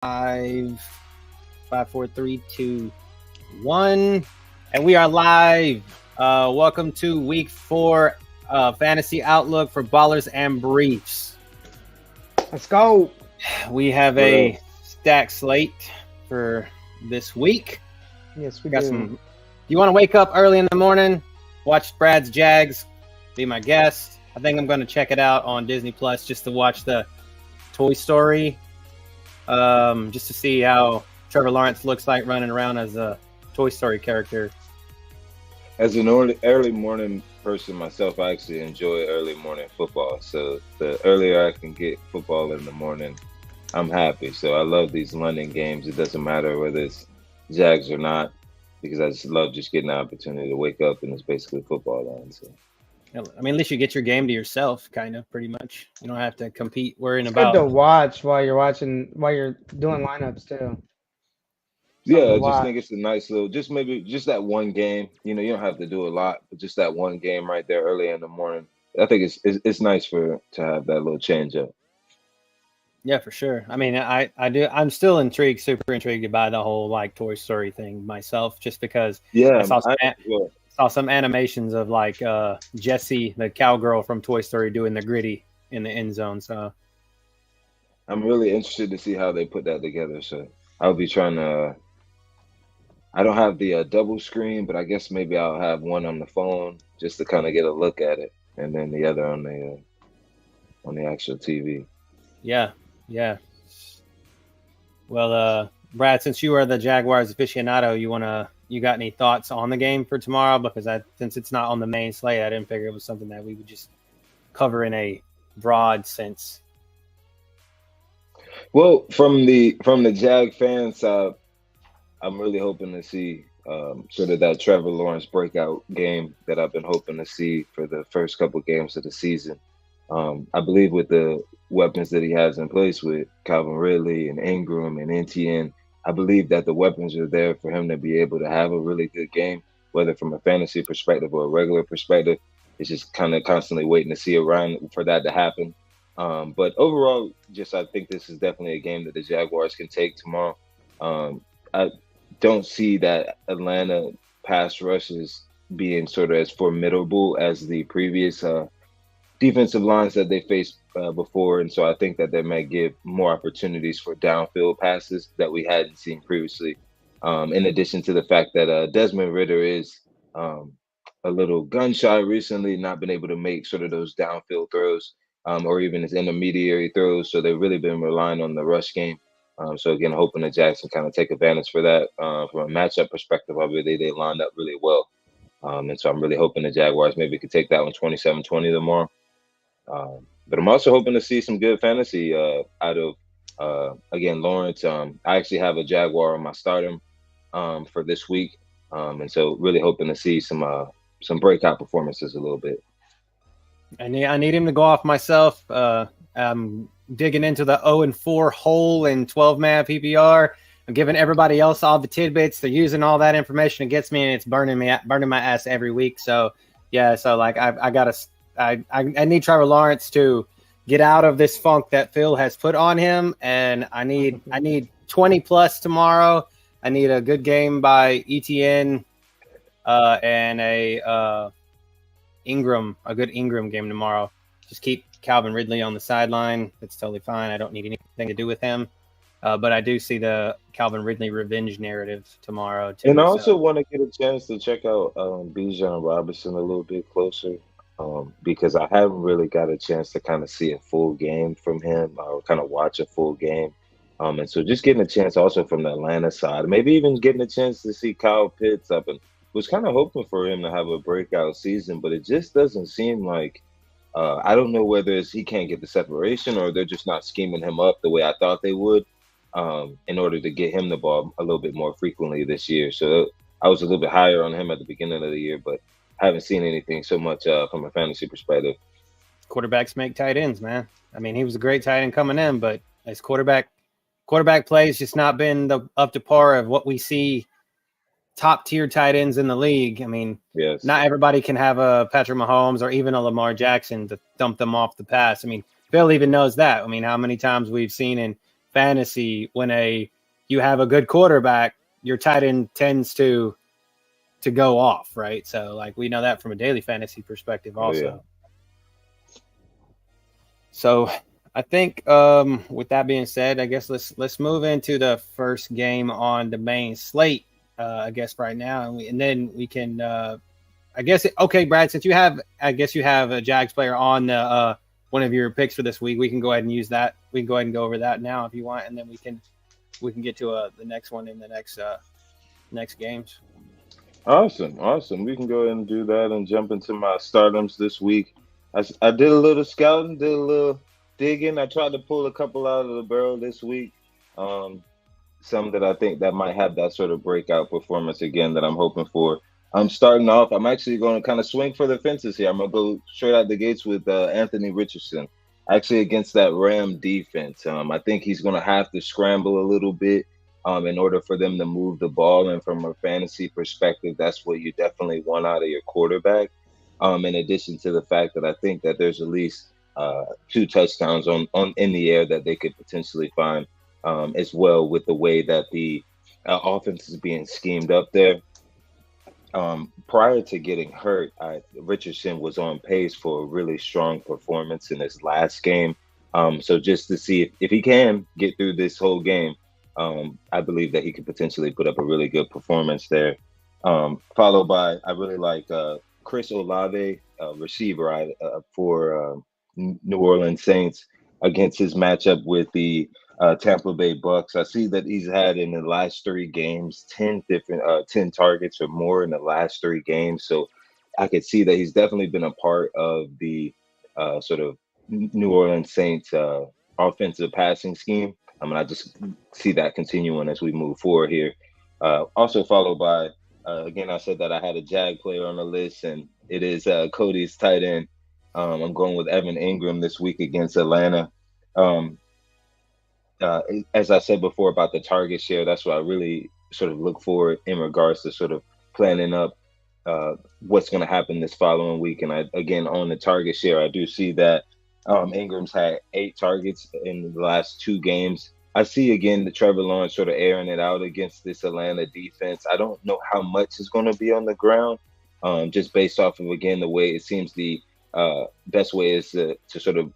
Five, 4, 3, 2, 1, and we are live. Welcome to Week 4 Fantasy Outlook for Ballers and Briefs. Let's go. We have a stacked slate for this week. Yes, we got do. some. You want to wake up early in the morning, watch Brad's Jags, be my guest. I think I'm going to check it out on Disney Plus just to watch the Toy Story. Just to see how Trevor Lawrence looks like running around as a Toy Story character. As an early morning person myself, I actually enjoy early morning football. So the earlier I can get football in the morning, I'm happy. So I love these London games. It doesn't matter whether it's Jags or not, because I just love just getting the opportunity to wake up and it's basically football on. So. I mean, at least you get your game to yourself, kind of, pretty much. You don't have to compete worrying It's about. good to watch while you're doing lineups too. Yeah, I just think it's a nice little, just that one game. You know, you don't have to do a lot, but just that one game right there early in the morning. I think it's nice to have that little change up. Yeah, for sure. I mean, I'm still super intrigued by the whole like Toy Story thing myself, just because I saw some animations of like Jessie, the cowgirl from Toy Story, doing the gritty in the end zone. So I'm really interested to see how they put that together. So I'll be trying to. I don't have the double screen, but I guess maybe I'll have one on the phone just to kind of get a look at it, and then the other on the actual TV. Yeah. Well, Brad, since you are the Jaguars aficionado, you got any thoughts on the game for tomorrow? Because since it's not on the main slate, I didn't figure it was something that we would just cover in a broad sense. Well, from the Jag fan side, I'm really hoping to see sort of that Trevor Lawrence breakout game that I've been hoping to see for the first couple games of the season. I believe with the weapons that he has in place with Calvin Ridley and Ingram and NTN, I believe that the weapons are there for him to be able to have a really good game, whether from a fantasy perspective or a regular perspective. It's just kind of constantly waiting to see around for that to happen. But overall, I think this is definitely a game that the Jaguars can take tomorrow. I don't see that Atlanta pass rushes being sort of as formidable as the previous defensive lines that they faced before. And so I think that they might give more opportunities for downfield passes that we hadn't seen previously. In addition to the fact that Desmond Ridder is a little gun shy recently, not been able to make sort of those downfield throws or even his intermediary throws. So they've really been relying on the rush game. So again, hoping that Jackson kind of take advantage for that. From a matchup perspective, obviously they lined up really well. And so I'm really hoping the Jaguars maybe could take that one 27-20 tomorrow. But I'm also hoping to see some good fantasy out of, again, Lawrence. I actually have a Jaguar on my stardom for this week. And so really hoping to see some breakout performances a little bit. I need him to go off myself. I'm digging into the 0-4 hole in 12-man PPR. I'm giving everybody else all the tidbits. They're using all that information against me, and it's burning my ass every week. So yeah, so like I need Trevor Lawrence to get out of this funk that Phil has put on him, and I need 20 plus tomorrow. I need a good game by ETN and a good Ingram game tomorrow. Just keep Calvin Ridley on the sideline. It's totally fine. I don't need anything to do with him. But I do see the Calvin Ridley revenge narrative tomorrow too. And I also want to get a chance to check out Bijan Robinson a little bit closer because I haven't really got a chance to kind of see a full game from him or kind of watch a full game. And so just getting a chance also from the Atlanta side, maybe even getting a chance to see Kyle Pitts up, and was kind of hoping for him to have a breakout season, but it just doesn't seem like I don't know whether he can't get the separation or they're just not scheming him up the way I thought they would in order to get him the ball a little bit more frequently this year. So I was a little bit higher on him at the beginning of the year, but I haven't seen anything so much from a fantasy perspective. Quarterbacks make tight ends, man. I mean, he was a great tight end coming in, but as quarterback play has just not been up to par of what we see top tier tight ends in the league. I mean, yes, not everybody can have a Patrick Mahomes or even a Lamar Jackson to dump them off the pass. I mean, Phil even knows that. I mean, how many times we've seen in fantasy when you have a good quarterback, your tight end tends to go off, right? So like we know that from a daily fantasy perspective also. Yeah. So I think with that being said, I guess let's move into the first game on the main slate. I guess right now, and then we can. I guess okay, Brad. Since you have a Jags player on the one of your picks for this week, we can go ahead and use that. We can go ahead and go over that now if you want, and then we can get to the next one in the next games. Awesome. We can go ahead and do that and jump into my stardoms this week. I did a little scouting, did a little digging. I tried to pull a couple out of the barrel this week. Some that I think that might have that sort of breakout performance again that I'm hoping for. I'm starting off. I'm actually going to kind of swing for the fences here. I'm going to go straight out the gates with Anthony Richardson, actually against that Ram defense. I think he's going to have to scramble a little bit in order for them to move the ball. And from a fantasy perspective, that's what you definitely want out of your quarterback. In addition to the fact that I think that there's at least 2 touchdowns on in the air that they could potentially find as well with the way that the offense is being schemed up there. Prior to getting hurt, Richardson was on pace for a really strong performance in his last game. So just to see if he can get through this whole game, I believe that he could potentially put up a really good performance there. Followed by, I really like Chris Olave, receiver for New Orleans Saints against his matchup with the Tampa Bay Bucks. I see that he's had in the last 3 games 10 targets or more in the last 3 games. So I could see that he's definitely been a part of the sort of New Orleans Saints offensive passing scheme. I just see that continuing as we move forward here. Also followed by, again, I said that I had a Jag player on the list, and it is Cody's tight end. I'm going with Evan Ingram this week against Atlanta. As I said before about the target share, that's what I really sort of look for in regards to sort of planning up what's going to happen this following week. And again, on the target share, I do see that Ingram's had 8 targets in the last 2 games. I see again the Trevor Lawrence sort of airing it out against this Atlanta defense. I don't know how much is going to be on the ground, just based off of, again, the way it seems the best way is to sort of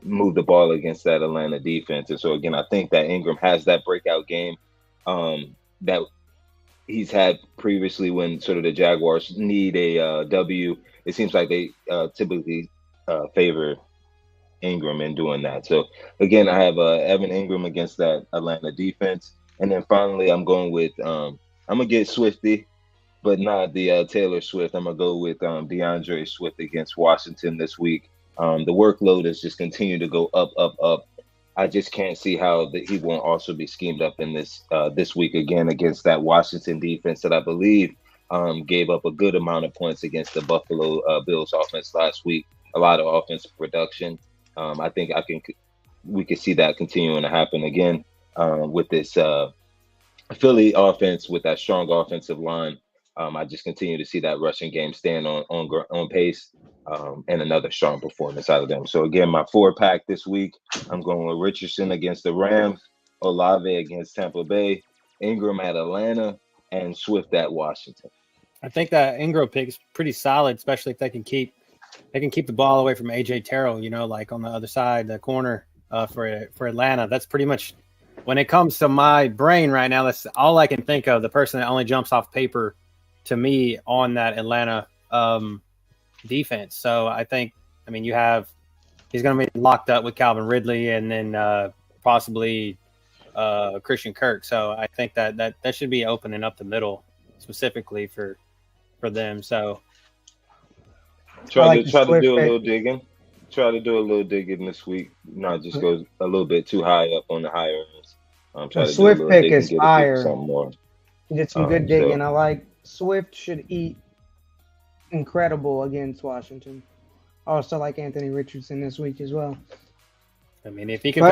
move the ball against that Atlanta defense. And so, again, I think that Ingram has that breakout game that he's had previously when sort of the Jaguars need a W. It seems like they typically favor Ingram in doing that. So, again, I have Evan Ingram against that Atlanta defense. And then finally, I'm going with I'm going to get Swifty, but not the Taylor Swift. I'm going to go with DeAndre Swift against Washington this week. The workload has just continued to go up. I just can't see how he won't also be schemed up in this week again against that Washington defense that I believe gave up a good amount of points against the Buffalo Bills offense last week. A lot of offensive production. I think we could see that continuing to happen again with this Philly offense with that strong offensive line. I just continue to see that rushing game stand on pace. And another strong performance out of them. So again, my 4-pack this week, I'm going with Richardson against the Rams, Olave against Tampa Bay, Ingram at Atlanta, and Swift at Washington. I think that Ingram pick's pretty solid, especially if they can keep the ball away from AJ Terrell. Like on the other side, the corner for Atlanta. That's pretty much when it comes to my brain right now. That's all I can think of. The person that only jumps off paper to me on that Atlanta defense. So I think, he's going to be locked up with Calvin Ridley and then possibly Christian Kirk. So I think that should be opening up the middle specifically for them. So try to do a little digging. Try to do a little digging this week. Not just go a little bit too high up on the higher ends. The Swift pick is fire. More. You did some good digging. I like Swift should eat incredible against Washington. I also like Anthony Richardson this week as well. If he can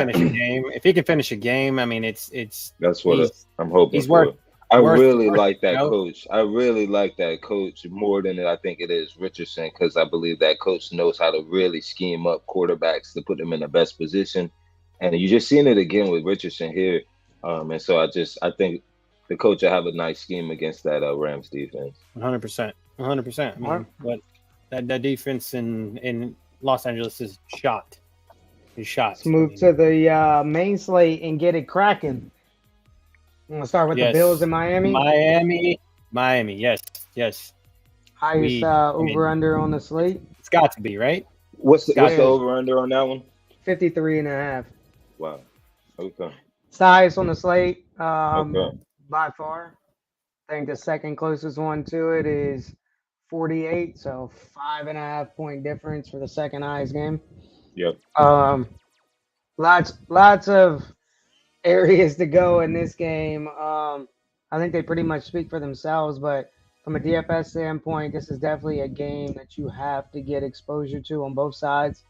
finish a game, it's that's what I'm hoping. He's worth. I really like that coach. I really like that coach more than I think it is Richardson, because I believe that coach knows how to really scheme up quarterbacks to put them in the best position. And you just seen it again with Richardson here. And so I think the coach will have a nice scheme against that Rams defense. 100%. 100%. I mean, but that defense in Los Angeles is shot. He's shot. Let's move to the main slate and get it cracking. I'm gonna start with the Bills in Miami. Miami. Yes. Highest over under on the slate. It's got to be, right? What's the over under on that one? 53.5. Wow. Okay. It's the highest on the slate Okay. by far. I think the second closest one to it is 48, so 5.5 point difference for the second highest game. Yep. Lots of areas to go in this game. I think they pretty much speak for themselves, but from a DFS standpoint, this is definitely a game that you have to get exposure to on both sides,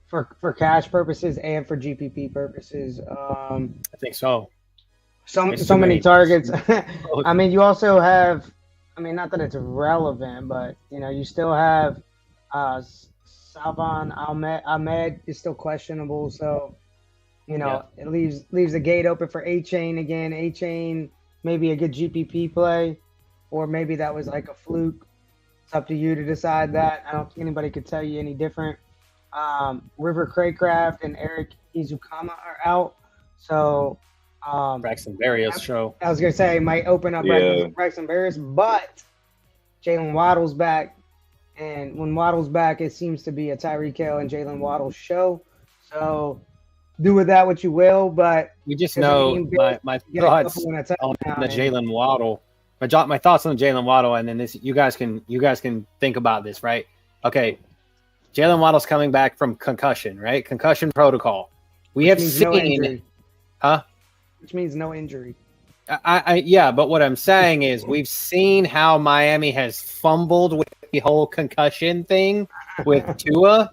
for cash purposes and for GPP purposes. I think so. So many targets. I mean, you also have. I mean, not that it's relevant, but you still have Salvon Ahmed is still questionable, so it leaves the gate open for A-Chain again. A-Chain maybe a good GPP play, or maybe that was like a fluke. It's up to you to decide that. I don't think anybody could tell you any different. River Craycraft and Eric Izukama are out, so Braxton Berrios show. I was gonna say might open up Braxton Berrios, but Jalen Waddle's back, and when Waddle's back, it seems to be a Tyreek Hill and Jalen Waddle show. So do with that what you will, but we just know my thoughts on the Jalen Waddle. My thoughts on Jalen Waddle, and then this you guys can think about this, right? Okay, Jalen Waddle's coming back from concussion, right? Concussion protocol. We have seen, which means no injury. Yeah, but what I'm saying is we've seen how Miami has fumbled with the whole concussion thing with Tua.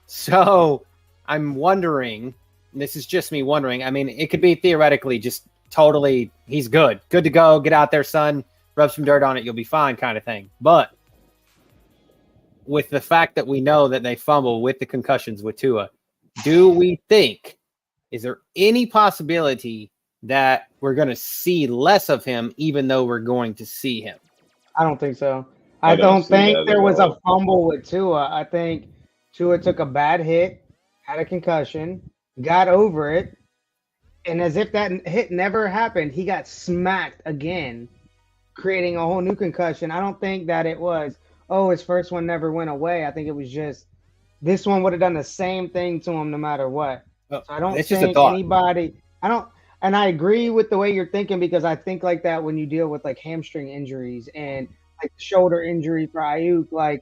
So I'm wondering, and this is just me wondering, I mean, it could be theoretically just totally, he's good to go, get out there, son, rub some dirt on it, you'll be fine kind of thing. But with the fact that we know that they fumble with the concussions with Tua, do we think, is there any possibility that we're going to see less of him, even though we're going to see him? I don't think so. I don't think there was a fumble with Tua. I think Tua took a bad hit, had a concussion, got over it, and as if that hit never happened, he got smacked again, creating a whole new concussion. I don't think that it was, his first one never went away. I think it was just this one would have done the same thing to him no matter what. So I don't think anybody – and I agree with the way you're thinking, because I think like that when you deal with like hamstring injuries and like the shoulder injury for Ayuk, like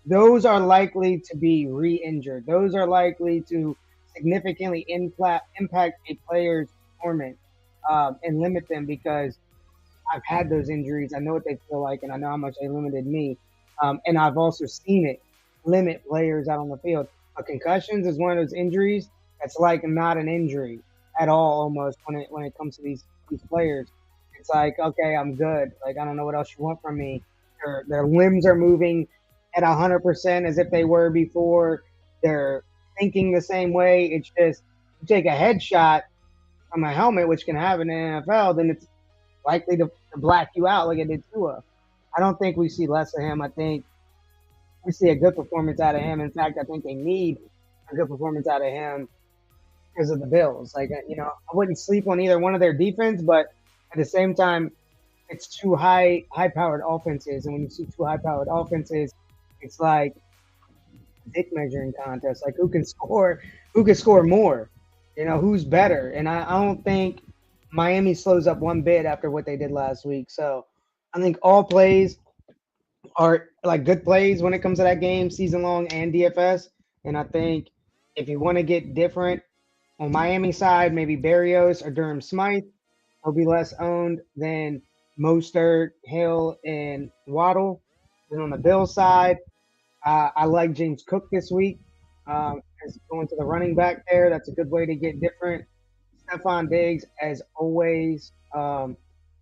those are likely to be re-injured. Those are likely to significantly impact a player's performance and limit them, because I've had those injuries. I know what they feel like, and I know how much they limited me. And I've also seen it limit players out on the field. But concussions is one of those injuries that's like not an injury at all, almost, when it comes to these players. It's like, okay, I'm good. Like, I don't know what else you want from me. Their limbs are moving at 100% as if they were before. They're thinking the same way. It's just, you take a headshot from a helmet, which can happen in the NFL, then it's likely to black you out like it did Tua. I don't think we see less of him. I think we see a good performance out of him. In fact, I think they need a good performance out of him because of the Bills. Like, I wouldn't sleep on either one of their defense, but at the same time, it's two high-powered offenses. And when you see two high-powered offenses, it's like a dick measuring contest. Like, who can score more? Who's better? And I don't think Miami slows up one bit after what they did last week. So I think all plays are like good plays when it comes to that game, season long and DFS. And I think if you want to get different on Miami side, maybe Berrios or Durham Smythe will be less owned than Mostert, Hill, and Waddle. And on the Bills side, I like James Cook this week. As going to the running back there, that's a good way to get different. Stephon Diggs, as always. And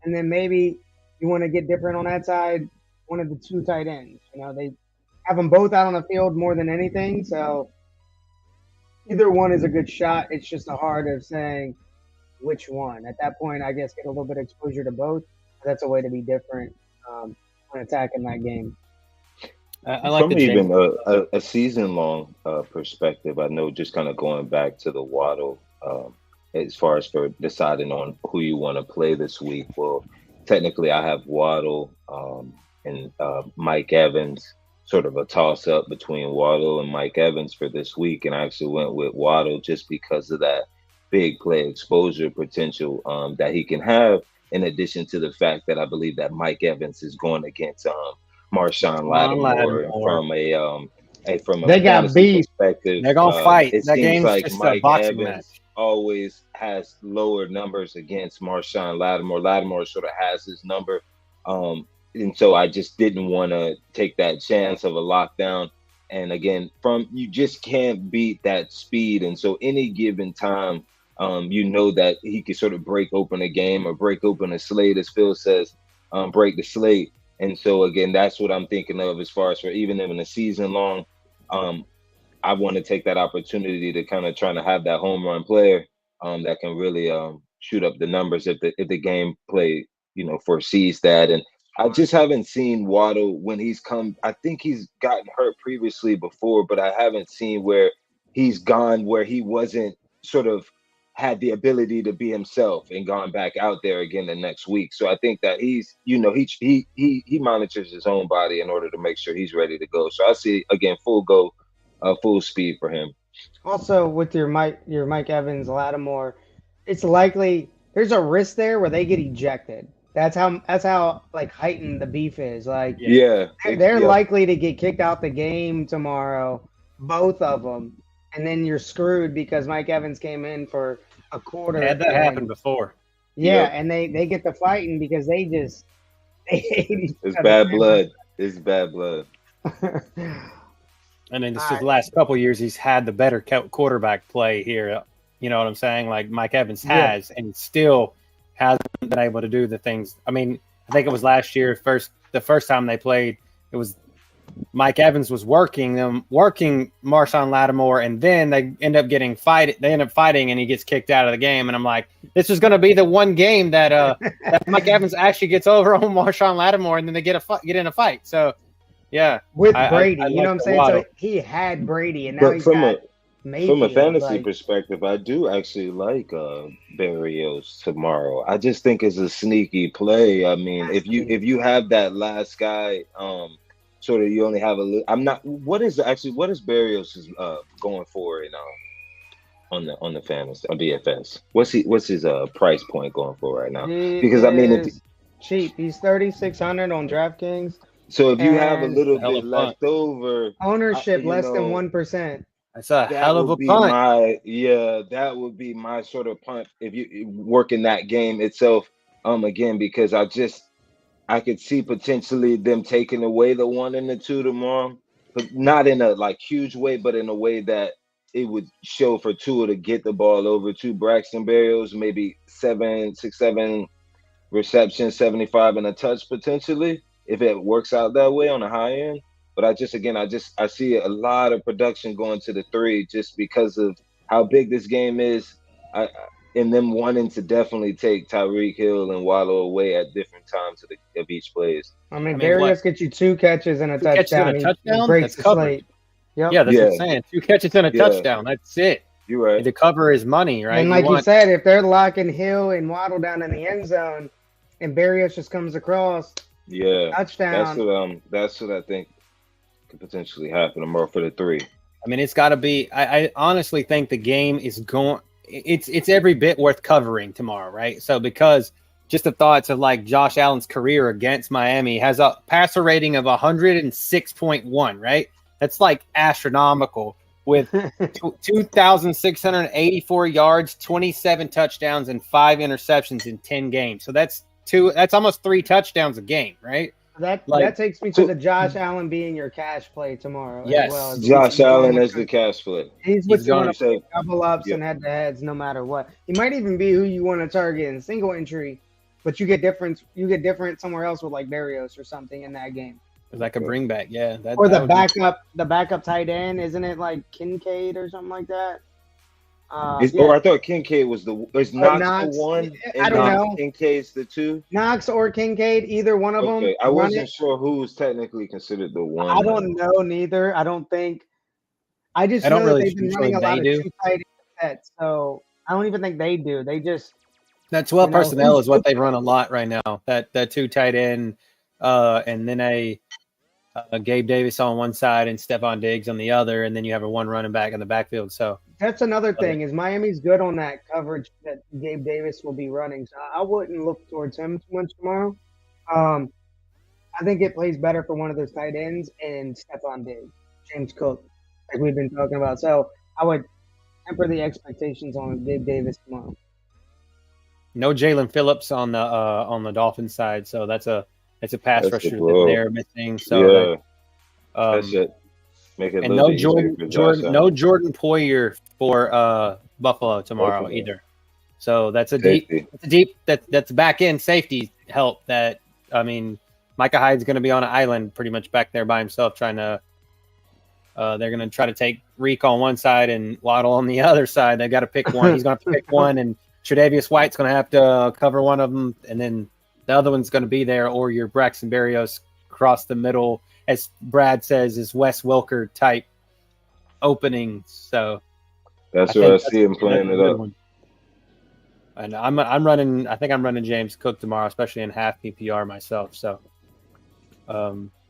then maybe you want to get different on that side, one of the two tight ends. They have them both out on the field more than anything. So either one is a good shot. It's just a hard of saying which one. At that point, I guess get a little bit of exposure to both. That's a way to be different when attacking that game. I like from even a season-long perspective. I know just kind of going back to the Waddle, as far as for deciding on who you want to play this week. Well, technically, I have Waddle and Mike Evans, sort of a toss-up between Waddle and Mike Evans for this week, and I actually went with Waddle just because of that big play exposure potential that he can have, in addition to the fact that I believe that Mike Evans is going against Marshawn Lattimore from a they got beef perspective. They're gonna fight. It that seems game's like just Mike a boxing Evans match. always has lower numbers against Marshawn Lattimore. Lattimore sort of has his number, and so I just didn't want to take that chance of a lockdown. And again, you just can't beat that speed. And so any given time, that he could sort of break open a game or break open a slate, as Phil says, break the slate. And so, again, that's what I'm thinking of as far as for even in a season long. I want to take that opportunity to kind of trying to have that home run player that can really shoot up the numbers if the game play, foresees that. And I just haven't seen Waddle when he's come. I think he's gotten hurt previously before, but I haven't seen where he's gone where he wasn't sort of had the ability to be himself and gone back out there again the next week. So I think that he's, he monitors his own body in order to make sure he's ready to go. So I see, again, full speed for him. Also, with your Mike Evans, Lattimore, it's likely there's a risk there where they get ejected. That's how like heightened the beef is. Like, they're likely to get kicked out the game tomorrow, both of them, and then you're screwed because Mike Evans came in for a quarter. Had that happened before. Yeah, and they get to fighting because they hate each It's other. bad blood. It's bad blood. And then just the last couple of years, he's had the better quarterback play here. You know what I'm saying? Like Mike Evans has, and still hasn't been able to do the things. I mean, I think it was last year, the first time they played, it was Mike Evans was working Marshawn Lattimore, and then they end up fighting, and he gets kicked out of the game. And I'm like, this is going to be the one game that that Mike Evans actually gets over on Marshawn Lattimore, and then they get in a fight. So, yeah, with Brady, you know what I'm saying? Waddle. So he had Brady, and now he's from got from a fantasy perspective, I do actually like Berrios tomorrow. I just think it's a sneaky play. I mean, if you have that last guy, sort of you only have a little. I'm not. What is Berrios going for right now on the fantasy on DFS? What's his price point going for right now? Because I mean, it's cheap. He's 3,600 on DraftKings. So if you have a little bit left over, ownership less than 1%. That's a hell of a punt. That would be my sort of punt if you work in that game itself. Again, because I could see potentially them taking away the 1 and the 2 tomorrow, but not in a like huge way, but in a way that it would show for Tua to get the ball over to Braxton Berrios, maybe 7 receptions, 75 and a touch potentially, if it works out that way on the high end. But I see a lot of production going to the 3 just because of how big this game is. And them wanting to definitely take Tyreek Hill and Waddle away at different times of each plays. I mean Berrios gets you 2 catches and a touchdown. He breaks the slate. Yep. Yeah, that's what I'm saying. 2 catches and a touchdown. That's it. You're right. The cover is money, right? And like you said, if they're locking Hill and Waddle down in the end zone, and Berrios just comes across, touchdown. That's what I think could potentially happen tomorrow for the 3. I mean, it's got to be. I honestly think the game is going. It's every bit worth covering tomorrow, right? So because just the thoughts of like Josh Allen's career against Miami has a passer rating of 106.1, right? That's like astronomical with 2,684 yards, 27 touchdowns, and 5 interceptions in 10 games. So that's almost 3 touchdowns a game, right? That takes me to the Josh Allen being your cash play tomorrow. Yes, as well. Josh Allen is the cash play. He's what you want to say double ups and head to heads, no matter what. He might even be who you want to target in single entry, but you get different somewhere else with like Berrios or something in that game. Like a bring back, yeah. Or the backup tight end, isn't it like Kincaid or something like that? Or I thought Kincaid was is Knox the one? I don't know. Kincaid's the two? Knox or Kincaid, either one of them. I wasn't sure who was technically considered the one. I don't know neither. I don't think. I just know really they've been running a lot of two tight end sets, so I don't even think they do. They just that 12 personnel is what they run a lot right now. That two tight end, and then a Gabe Davis on one side and Stephon Diggs on the other, and then you have a one running back in the backfield. So that's another thing is Miami's good on that coverage that Gabe Davis will be running. So I wouldn't look towards him too much tomorrow. I think it plays better for one of those tight ends and Stephon Diggs, James Cook, like we've been talking about. So I would temper the expectations on Gabe Davis tomorrow. No Jalen Phillips on the Dolphins side, so that's a pass rusher that they're missing. So that's it. Make it and no Jordan Poyer for Buffalo tomorrow either. So that's a deep that's back end safety help. That I mean, Micah Hyde's going to be on an island pretty much back there by himself, trying to. They're going to try to take Reek on one side and Waddle on the other side. They got to pick one. He's going to have to pick one, and Tre'Davious White's going to have to cover one of them, and then the other one's going to be there, or your Braxton Berrios across the middle, as Brad says, is Wes Welker type opening. So that's where I see him playing it up. And I'm running. I think I'm running James Cook tomorrow, especially in half PPR myself. So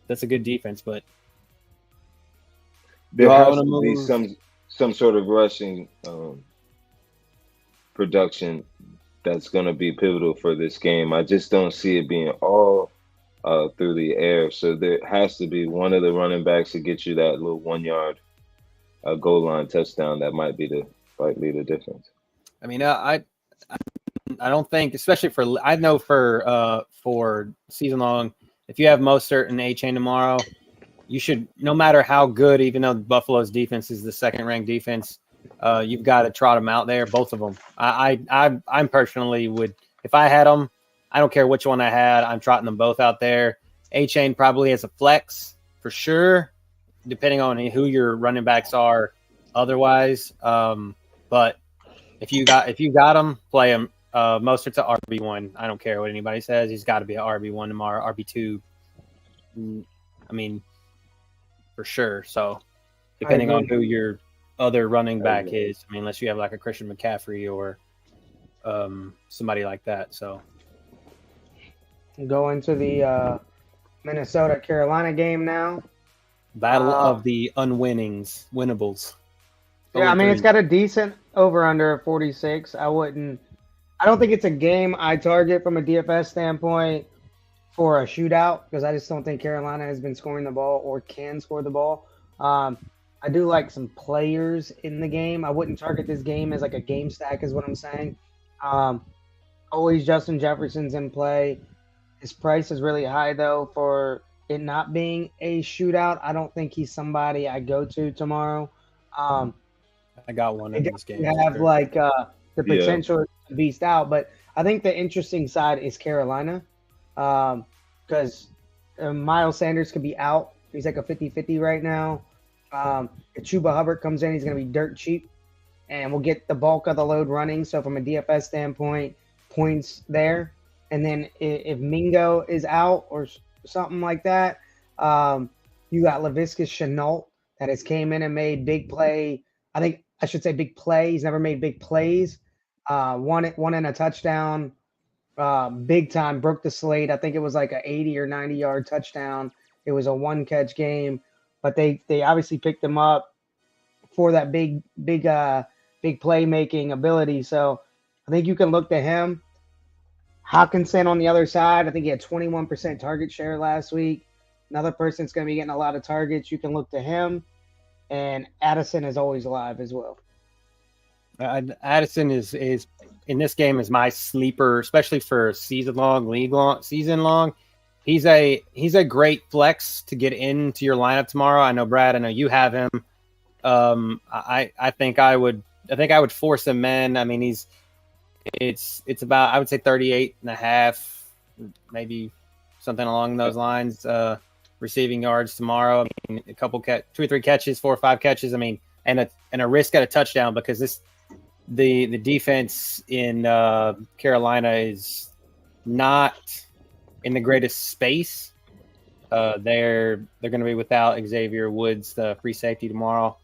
that's a good defense, but there has to be some sort of rushing production that's going to be pivotal for this game. I just don't see it being all through the air. So there has to be one of the running backs to get you that little 1 yard goal line touchdown. That might be the difference. I mean, I don't think, especially I know for season long, if you have Mostert and A-Chain tomorrow, you should, no matter how good, even though Buffalo's defense is the second ranked defense, you've got to trot them out there, both of them. I'm personally would, if I had them, I don't care which one I had, I'm trotting them both out there. A-Chain probably has a flex for sure, depending on who your running backs are otherwise. But if you got them, play them. Mostert's an RB1. I don't care what anybody says. He's got to be an RB1 tomorrow, RB2. I mean, for sure. So depending on who your other running back is, I mean, unless you have like a Christian McCaffrey or somebody like that. So go into the Minnesota-Carolina game now. Battle of the winnables. Yeah, I mean, it's got a decent over-under 46. I don't think it's a game I target from a DFS standpoint for a shootout, because I just don't think Carolina has been scoring the ball or can score the ball. I do like some players in the game. I wouldn't target this game as like a game stack is what I'm saying. Always Justin Jefferson's in play. His price is really high, though, for it not being a shootout. I don't think he's somebody I go to tomorrow. I got one in this game. You have like the potential to beast out, but I think the interesting side is Carolina, because Miles Sanders could be out. He's like a 50-50 right now. If Chuba Hubbard comes in, he's going to be dirt cheap, and we'll get the bulk of the load running. So from a DFS standpoint, points there. And then if Mingo is out or something like that, you got Laviska Shenault that has came in and made big play. I think I should say big play. He's never made big plays. One in a touchdown, big time, broke the slate. I think it was like a 80 or 90 yard touchdown. It was a one catch game, but they obviously picked him up for that big playmaking ability. So I think you can look to him. Hawkinson on the other side, I think he had 21% target share last week. Another person that's going to be getting a lot of targets. You can look to him. And Addison is always alive as well. Addison is in this game is my sleeper, especially for season long. He's a great flex to get into your lineup tomorrow. I know Brad. I know you have him. I think I would force him in. I mean, it's about, I would say 38.5, maybe something along those lines. Receiving yards tomorrow. I mean, a couple 2 or 3 catches, 4 or 5 catches. I mean, and a risk at a touchdown, because the defense in Carolina is not in the greatest space. They're going to be without Xavier Woods, the free safety, tomorrow,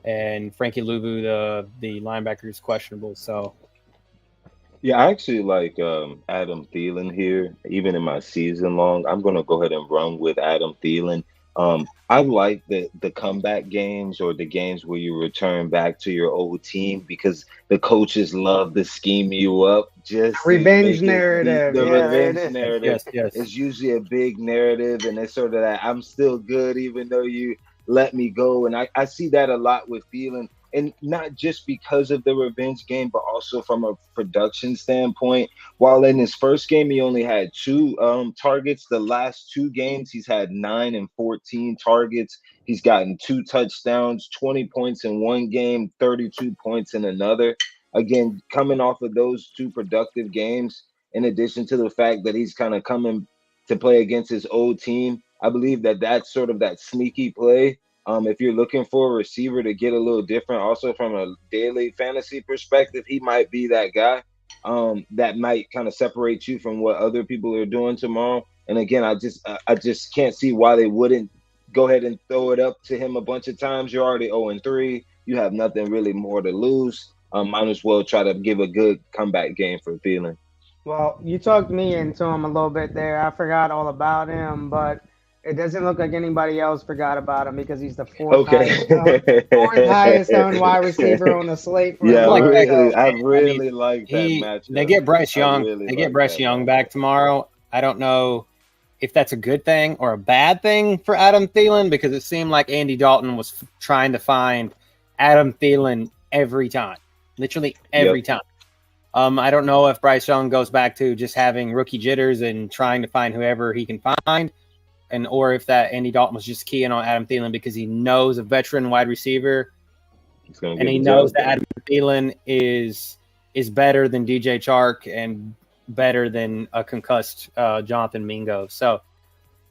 and Frankie Luvu, the linebacker, is questionable. So, yeah, I actually like Adam Thielen here. Even in my season long, I'm going to go ahead and run with Adam Thielen. I like the comeback games or the games where you return back to your old team because the coaches love to scheme you up. Just revenge narrative. The revenge narrative yes. is usually a big narrative, and it's sort of that I'm still good even though you let me go. And I see that a lot with Thielen. And not just because of the revenge game, but also from a production standpoint. While in his first game, he only had 2 targets. The last 2 games, he's had 9 and 14 targets. He's gotten 2 touchdowns, 20 points in one game, 32 points in another. Again, coming off of those 2 productive games, in addition to the fact that he's kind of coming to play against his old team, I believe that that's sort of that sneaky play. If you're looking for a receiver to get a little different, also from a daily fantasy perspective, he might be that guy that might kind of separate you from what other people are doing tomorrow. And again, I just can't see why they wouldn't go ahead and throw it up to him a bunch of times. You're already 0-3. You have nothing really more to lose. Might as well try to give a good comeback game for Thielen. Well, you talked me into him a little bit there. I forgot all about him, but it doesn't look like anybody else forgot about him because he's the fourth highest owned wide receiver on the slate. Yeah, I really like that matchup. They get Bryce Young. Back tomorrow. I don't know if that's a good thing or a bad thing for Adam Thielen because it seemed like Andy Dalton was trying to find Adam Thielen every time, literally every time. I don't know if Bryce Young goes back to just having rookie jitters and trying to find whoever he can find. Or if that Andy Dalton was just keying on Adam Thielen because he knows a veteran wide receiver, and he knows that Adam Thielen is better than DJ Chark and better than a concussed Jonathan Mingo. So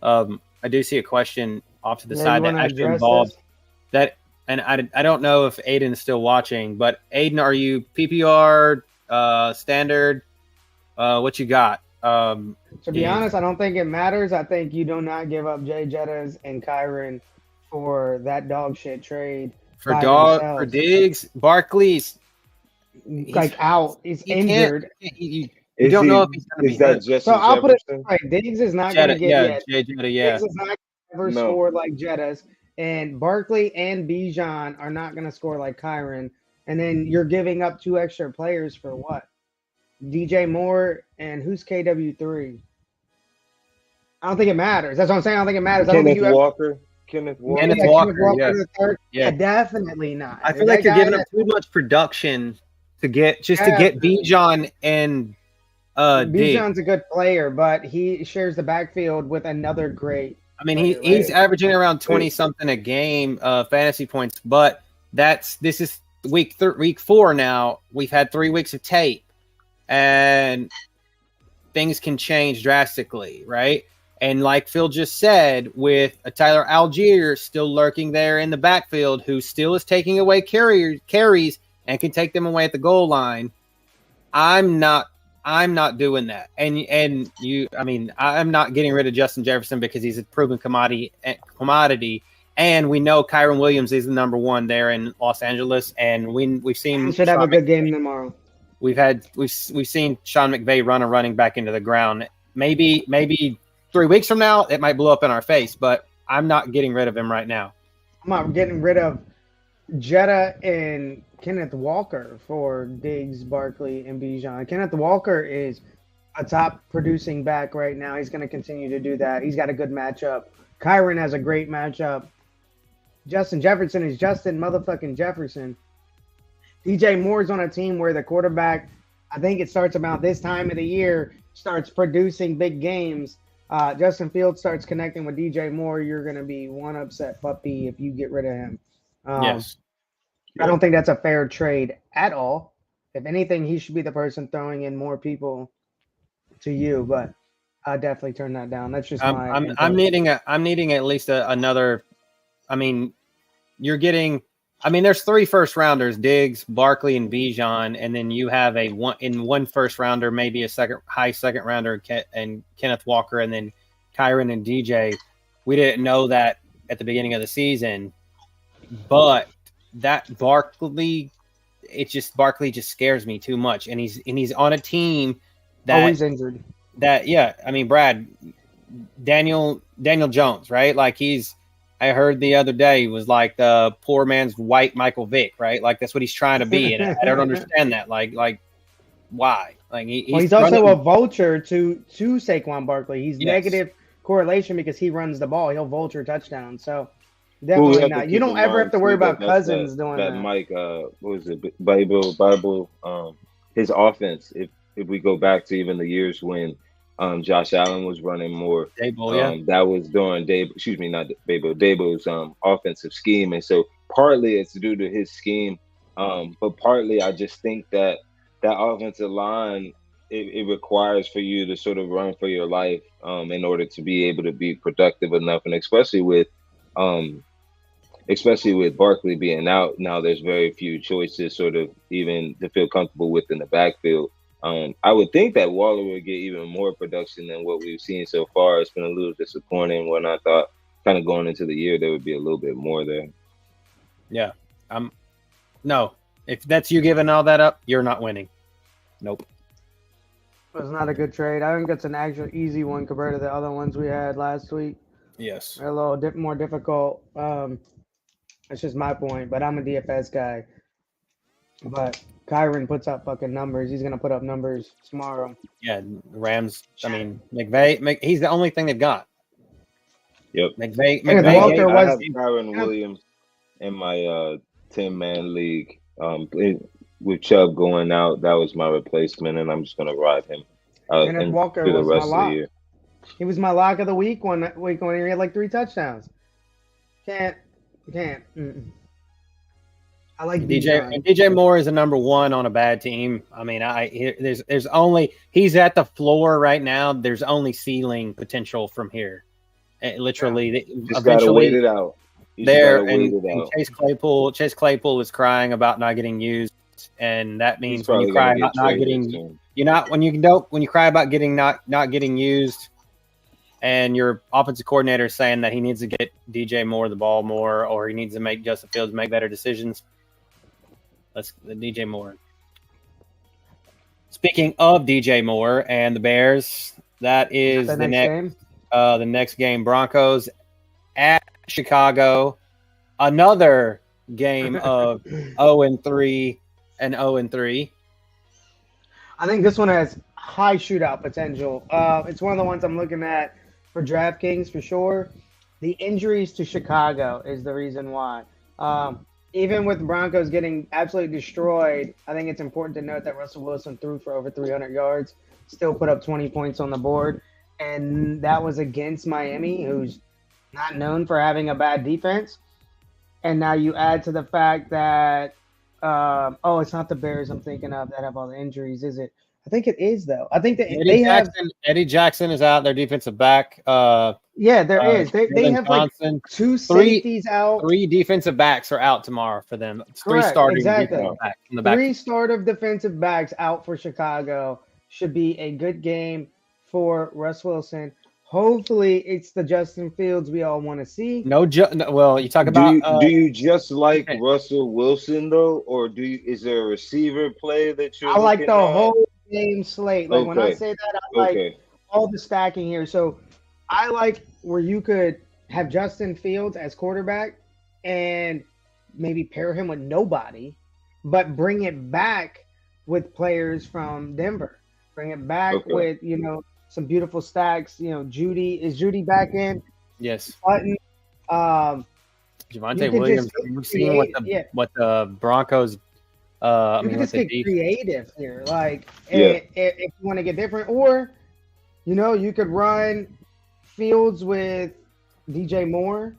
I do see a question off to the side that actually involved that, and I don't know if Aiden is still watching, but Aiden, are you PPR standard? What you got? To be honest, I don't think it matters. I think you do not give up Jay Jettas and Kyron for that dog shit trade. For Diggs, Barkley's out. He's injured. You don't know if he's going to be good. So I'll put it right. Diggs is not going to get Diggs is not going to ever score like Jettas. And Barkley and Bijan are not going to score like Kyron. And then you're giving up 2 extra players for what? DJ Moore and who's KW3? I don't think it matters. That's what I'm saying. I don't think it matters. Kenneth Walker. Yeah, definitely not. I feel like you're giving up too much production to get Bijan and Bijan's a good player, but he shares the backfield with another great. I mean, he's averaging around 20 something a game fantasy points, but this is week 4 now. We've had 3 weeks of tape. And things can change drastically, right? And like Phil just said, with a Tyler Algier still lurking there in the backfield, who still is taking away carries and can take them away at the goal line, I'm not doing that. And I'm not getting rid of Justin Jefferson because he's a proven commodity. And we know Kyron Williams is the number 1 there in Los Angeles, and we've seen he should have a good game tomorrow. We've seen Sean McVay run a running back into the ground. Maybe 3 weeks from now it might blow up in our face, but I'm not getting rid of him right now. I'm not getting rid of Jetta and Kenneth Walker for Diggs, Barkley, and Bijan. Kenneth Walker is a top producing back right now. He's going to continue to do that. He's got a good matchup. Kyron has a great matchup. Justin Jefferson is Justin motherfucking Jefferson. DJ Moore's on a team where the quarterback, I think it starts about this time of the year, starts producing big games. Justin Fields starts connecting with DJ Moore. You're going to be one upset puppy if you get rid of him. Yes. I don't think that's a fair trade at all. If anything, he should be the person throwing in more people to you, but I definitely turn that down. That's just I'm needing at least another. I mean, you're getting I mean, there's 3 first rounders: Diggs, Barkley, and Bijan, and then you have one first rounder, maybe a high second rounder, and Kenneth Walker, and then Kyron and DJ. We didn't know that at the beginning of the season, but that Barkley just scares me too much, and he's on a team that always injured. I mean, Brad, Daniel Jones, right? Like I heard the other day he was like the poor man's white Michael Vick, right? Like that's what he's trying to be, and I don't understand that. Like why? Like he's also a vulture to Saquon Barkley. He's negative correlation because he runs the ball. He'll vulture touchdowns. So definitely not. You don't ever have to worry about Cousins doing that. Mike, what was it? Bible. His offense. If we go back to even the years when Josh Allen was running more, that was during Dabo's offensive scheme, and so partly it's due to his scheme, but partly I just think that offensive line it requires for you to sort of run for your life in order to be able to be productive enough, and especially with Barkley being out now, there's very few choices sort of even to feel comfortable with in the backfield. I would think that Waller would get even more production than what we've seen so far. It's been a little disappointing when I thought kind of going into the year there would be a little bit more there. Yeah. No, if that's you giving all that up, you're not winning. Nope. It was not a good trade. I think it's an actual easy one compared to the other ones we had last week. Yes. They're a little more difficult. That's just my point, but I'm a DFS guy. But Kyron puts up fucking numbers. He's going to put up numbers tomorrow. Yeah, Rams. I mean, McVay, he's the only thing they've got. Yep. McVay Walker I have Kyron Williams in my 10-man league. With Chubb going out, that was my replacement, and I'm just going to ride him and Walker for the was rest my lock. of the year. He was my lock of the week when he had like 3 touchdowns. Can't. I like DJ Moore is a number 1 on a bad team. I mean, there's only he's at the floor right now. There's only ceiling potential from here. Literally, just gotta wait it out. And Chase Claypool was crying about not getting used, and that means when you cry about not getting, when you cry about not getting used, and your offensive coordinator is saying that he needs to get DJ Moore the ball more, or he needs to make Justin Fields make better decisions. Let's DJ Moore. Speaking of DJ Moore and the Bears, that is the next game. Broncos at Chicago. Another game of 0-3 and 0-3. I think this one has high shootout potential. It's one of the ones I'm looking at for DraftKings for sure. The injuries to Chicago is the reason why. Even with the Broncos getting absolutely destroyed, I think it's important to note that Russell Wilson threw for over 300 yards, still put up 20 points on the board, and that was against Miami, who's not known for having a bad defense. And now you add to the fact that, it's not the Bears I'm thinking of that have all the injuries, is it? I think it is, though. I think that Eddie Jackson is out, their defensive back. There is. They have Johnson. Like 2 safeties out. 3 defensive backs are out tomorrow for them. Correct, 3 starting exactly. defensive backs in the back. 3 starting defensive backs out for Chicago. Should be a good game for Russ Wilson. Hopefully, it's the Justin Fields we all want to see. Well, you talk about. Do you just like Russell Wilson though, or is there a receiver play that you're? I like the whole game slate. Like when I say that, I like all the stacking here. So I like where you could have Justin Fields as quarterback and maybe pair him with nobody, but bring it back with players from Denver. Bring it back with some beautiful stacks. Judy is back in? Yes. Button. Javonte Williams. We've seen what the Broncos. You can just get creative here, if you want to get different, or you could run Fields with DJ Moore.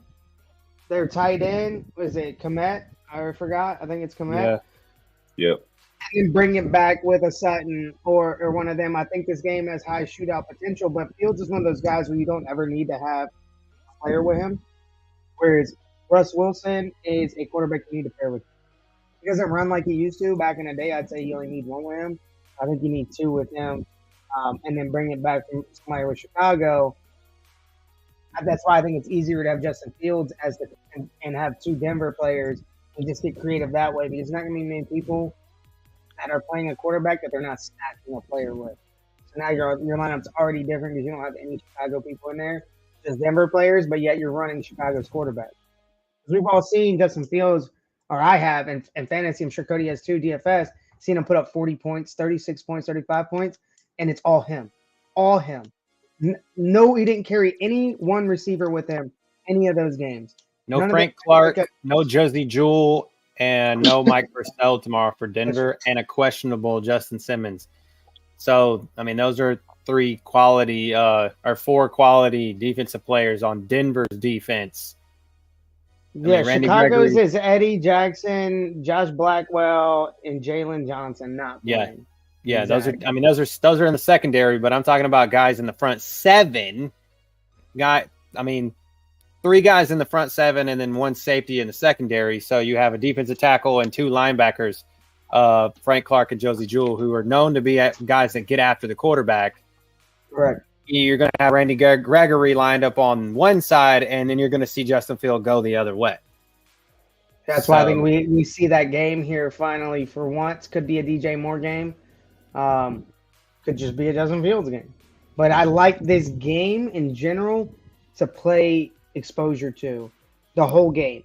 Their tight end was it Komet? I forgot. I think it's Komet. Yeah. And bring it back with a Sutton or one of them. I think this game has high shootout potential, but Fields is one of those guys where you don't ever need to have a player with him. Whereas Russ Wilson is a quarterback you need to pair with. He doesn't run like he used to. Back in the day, I'd say you only need one with him. I think you need two with him, and then bring it back from somebody with Chicago. That's why I think it's easier to have Justin Fields and have two Denver players and just get creative that way, because there's not going to be many people that are playing a quarterback that they're not stacking a player with. So now your lineup's already different because you don't have any Chicago people in there, just Denver players, but yet you're running Chicago's quarterback. Because we've all seen Justin Fields, or I have, in fantasy, I'm sure Cody has too, DFS, seen him put up 40 points, 36 points, 35 points, and it's all him. All him. No, he didn't carry any one receiver with him any of those games. No Frank Clark, no Josie Jewell, and no Mike Purcell tomorrow for Denver, and a questionable Justin Simmons. So, I mean, those are four quality defensive players on Denver's defense. Yeah, Chicago's is Eddie Jackson, Josh Blackwell, and Jalen Johnson not playing. Yeah, exactly. Those are in the secondary, but I'm talking about guys in the front seven. Three guys in the front seven and then one safety in the secondary. So you have a defensive tackle and two linebackers, Frank Clark and Josie Jewell, who are known to be guys that get after the quarterback. Correct. You're going to have Randy Gregory lined up on one side, and then you're going to see Justin Field go the other way. That's why I think we see that game here finally for once. Could be a DJ Moore game. Could just be a Justin Fields game. But I like this game in general to play exposure to the whole game.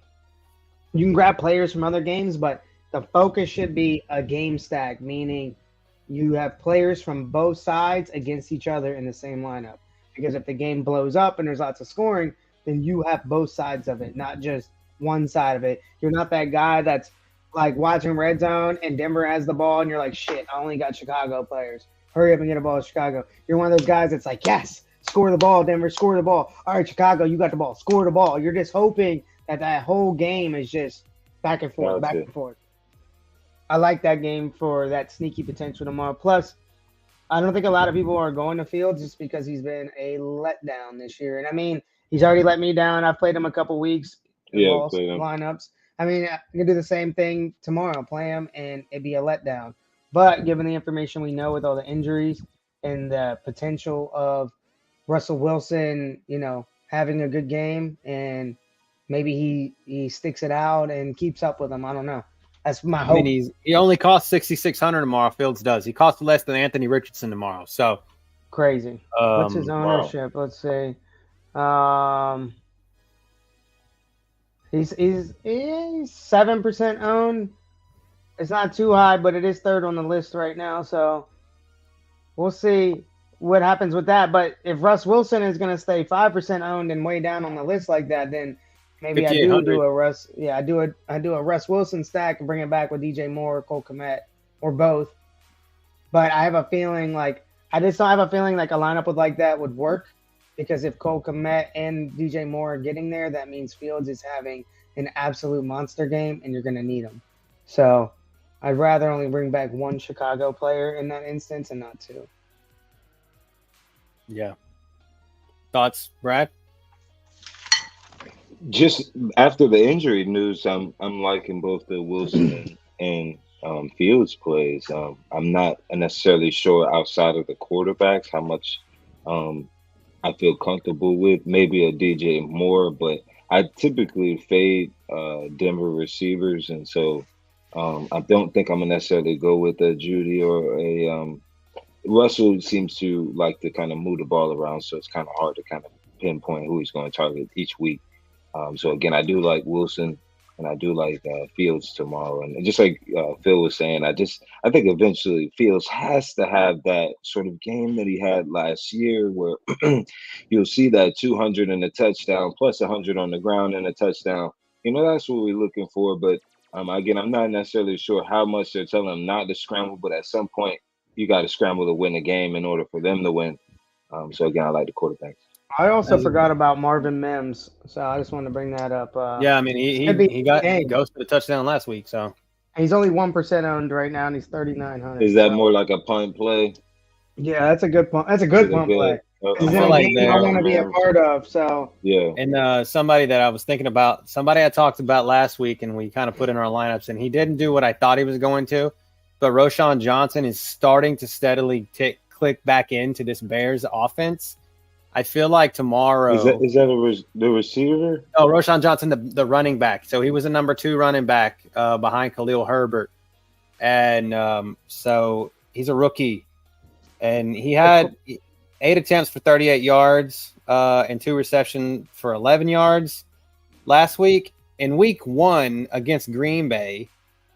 You can grab players from other games, but the focus should be a game stack, meaning you have players from both sides against each other in the same lineup. Because if the game blows up and there's lots of scoring, then you have both sides of it, not just one side of it. You're not that guy that's like watching Red Zone and Denver has the ball and you're like, shit, I only got Chicago players. Hurry up and get a ball to Chicago. You're one of those guys that's like, yes, score the ball, Denver, score the ball. All right, Chicago, you got the ball. Score the ball. You're just hoping that whole game is just back and forth, back and forth. I like that game for that sneaky potential tomorrow. Plus, I don't think a lot of people are going to Fields just because he's been a letdown this year. And I mean, he's already let me down. I've played him a couple weeks. Lineups. I mean, I can do the same thing tomorrow, play him, and it'd be a letdown. But given the information we know with all the injuries and the potential of Russell Wilson, having a good game, and maybe he sticks it out and keeps up with them. I don't know. That's my hope. He only costs $6,600 tomorrow. Fields does. He costs less than Anthony Richardson tomorrow. So crazy. What's his ownership? Wow. Let's see. He's 7% owned. It's not too high, but it is third on the list right now. So we'll see what happens with that. But if Russ Wilson is going to stay 5% owned and way down on the list like that, then maybe I do a Russ. Yeah, I do a Russ Wilson stack and bring it back with DJ Moore or Cole Kmet or both. But I have a feeling like a lineup with like that would work, because if Cole Kmet and DJ Moore are getting there, that means Fields is having an absolute monster game, and you're going to need him. So I'd rather only bring back one Chicago player in that instance and not two. Yeah. Thoughts, Brad? Just after the injury news, I'm liking both the Wilson and Fields plays. I'm not necessarily sure outside of the quarterbacks how much I feel comfortable with. Maybe a DJ Moore, but I typically fade Denver receivers, and so I don't think I'm gonna necessarily go with a Judy or a Russell. Seems to like to kind of move the ball around, so it's kind of hard to kind of pinpoint who he's going to target each week. So again, I do like Wilson and I do like Fields tomorrow. And just like Phil was saying, I think eventually Fields has to have that sort of game that he had last year, where you'll see that 200 and a touchdown plus 100 on the ground and a touchdown. That's what we're looking for. But again, I'm not necessarily sure how much they're telling him not to scramble, but at some point you got to scramble to win a game in order for them to win. So again, I like the quarterbacks. I also forgot about Marvin Mims, so I just wanted to bring that up. Yeah, I mean, he goes for the touchdown last week, so he's only 1% owned right now, and he's 3,900. Is that more like a punt play? Yeah, that's a good punt. That's a good punt play. This is a game I want to be a part of. So yeah. And somebody that I was thinking about, somebody I talked about last week, and we kind of put in our lineups, and he didn't do what I thought he was going to. But Roschon Johnson is starting to steadily click back into this Bears offense. I feel like tomorrow. Is that the receiver? Oh, Roschon Johnson, the running back. So he was a number 2 running back behind Khalil Herbert. And so he's a rookie. And he had 8 attempts for 38 yards and 2 receptions for 11 yards last week. In week 1 against Green Bay,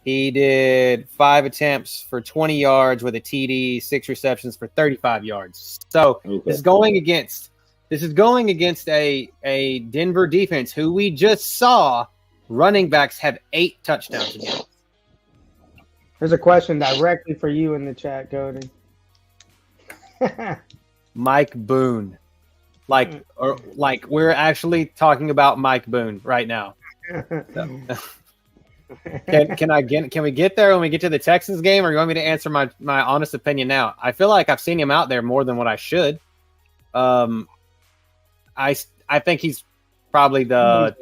he did 5 attempts for 20 yards with a TD, 6 receptions for 35 yards. So this is going against a Denver defense who we just saw running backs have 8 touchdowns against. There's a question directly for you in the chat, Cody. Mike Boone. Like we're actually talking about Mike Boone right now. So. Can we get there when we get to the Texans game, or you want me to answer my honest opinion now? I feel like I've seen him out there more than what I should. I think he's probably the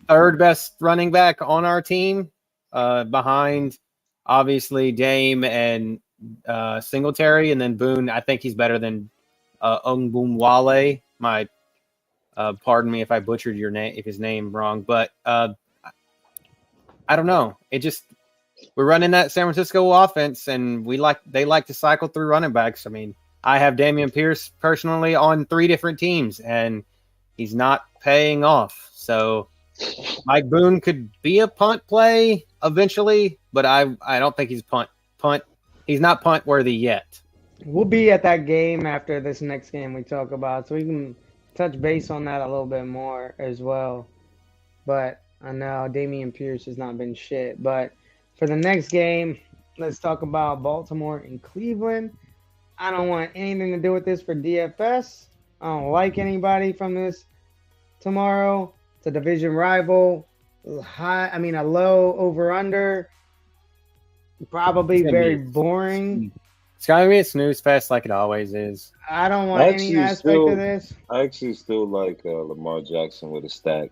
3rd best running back on our team, behind obviously Dame and Singletary, and then Boone. I think he's better than Ongbumwale. Pardon me if I butchered his name wrong, but I don't know. We're running that San Francisco offense, and they like to cycle through running backs. I mean, I have Dameon Pierce personally on 3 different teams, and he's not paying off. So Mike Boone could be a punt play eventually, but I don't think he's punt. He's not punt worthy yet. We'll be at that game after this next game we talk about, so we can touch base on that a little bit more as well. But I know Dameon Pierce has not been shit. But for the next game, let's talk about Baltimore and Cleveland. I don't want anything to do with this for DFS. I don't like anybody from this tomorrow. It's a division rival. A low over-under. Probably very boring. It's going to be a snooze fest like it always is. I don't want any aspect of this. I actually still like Lamar Jackson with a stack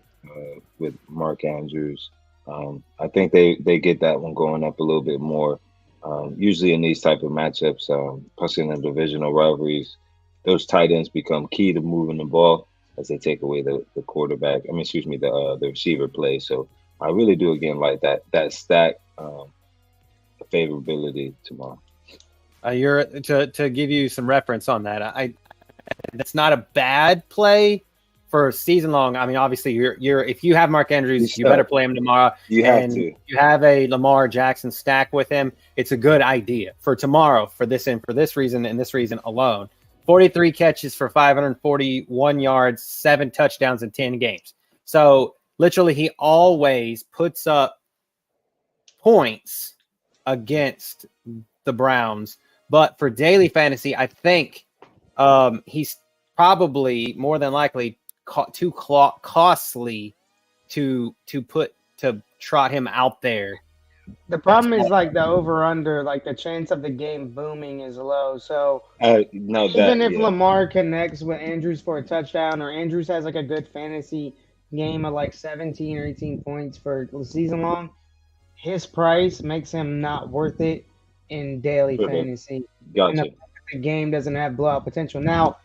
with Mark Andrews. I think they get that one going up a little bit more. Usually in these type of matchups, especially in the divisional rivalries, those tight ends become key to moving the ball as they take away the quarterback. The receiver play. So I really do again like that stack favorability tomorrow. To give you some reference on that, that's not a bad play for season long. I mean, obviously, if you have Mark Andrews, you better play him tomorrow. You have to. You have a Lamar Jackson stack with him. It's a good idea for tomorrow for this reason and this reason alone. 43 catches for 541 yards, 7 touchdowns in 10 games. So literally, he always puts up points against the Browns. But for daily fantasy, I think he's probably more than likely too costly to trot him out there. The problem is like the over under, like the chance of the game booming is low. So even if Lamar connects with Andrews for a touchdown, or Andrews has like a good fantasy game of like 17 or 18 points for season long, his price makes him not worth it in daily fantasy. Gotcha. And the game doesn't have blowout potential. Now,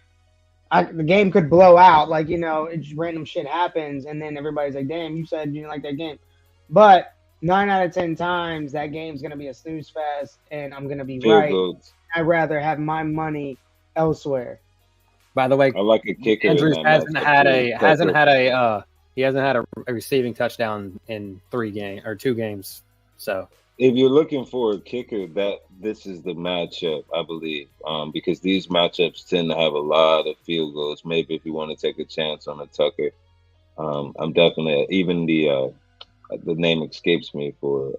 the game could blow out. Like, it's random shit happens, and then everybody's like, damn, you said you didn't like that game. But 9 out of 10 times, that game's going to be a snooze fest, and I'm going to be right. I'd rather have my money elsewhere. By the way, I like a kicker. Andrews hasn't had a receiving touchdown in 2 games. So if you're looking for a kicker, this is the matchup, I believe, because these matchups tend to have a lot of field goals. Maybe if you want to take a chance on a Tucker, I'm definitely even the name escapes me for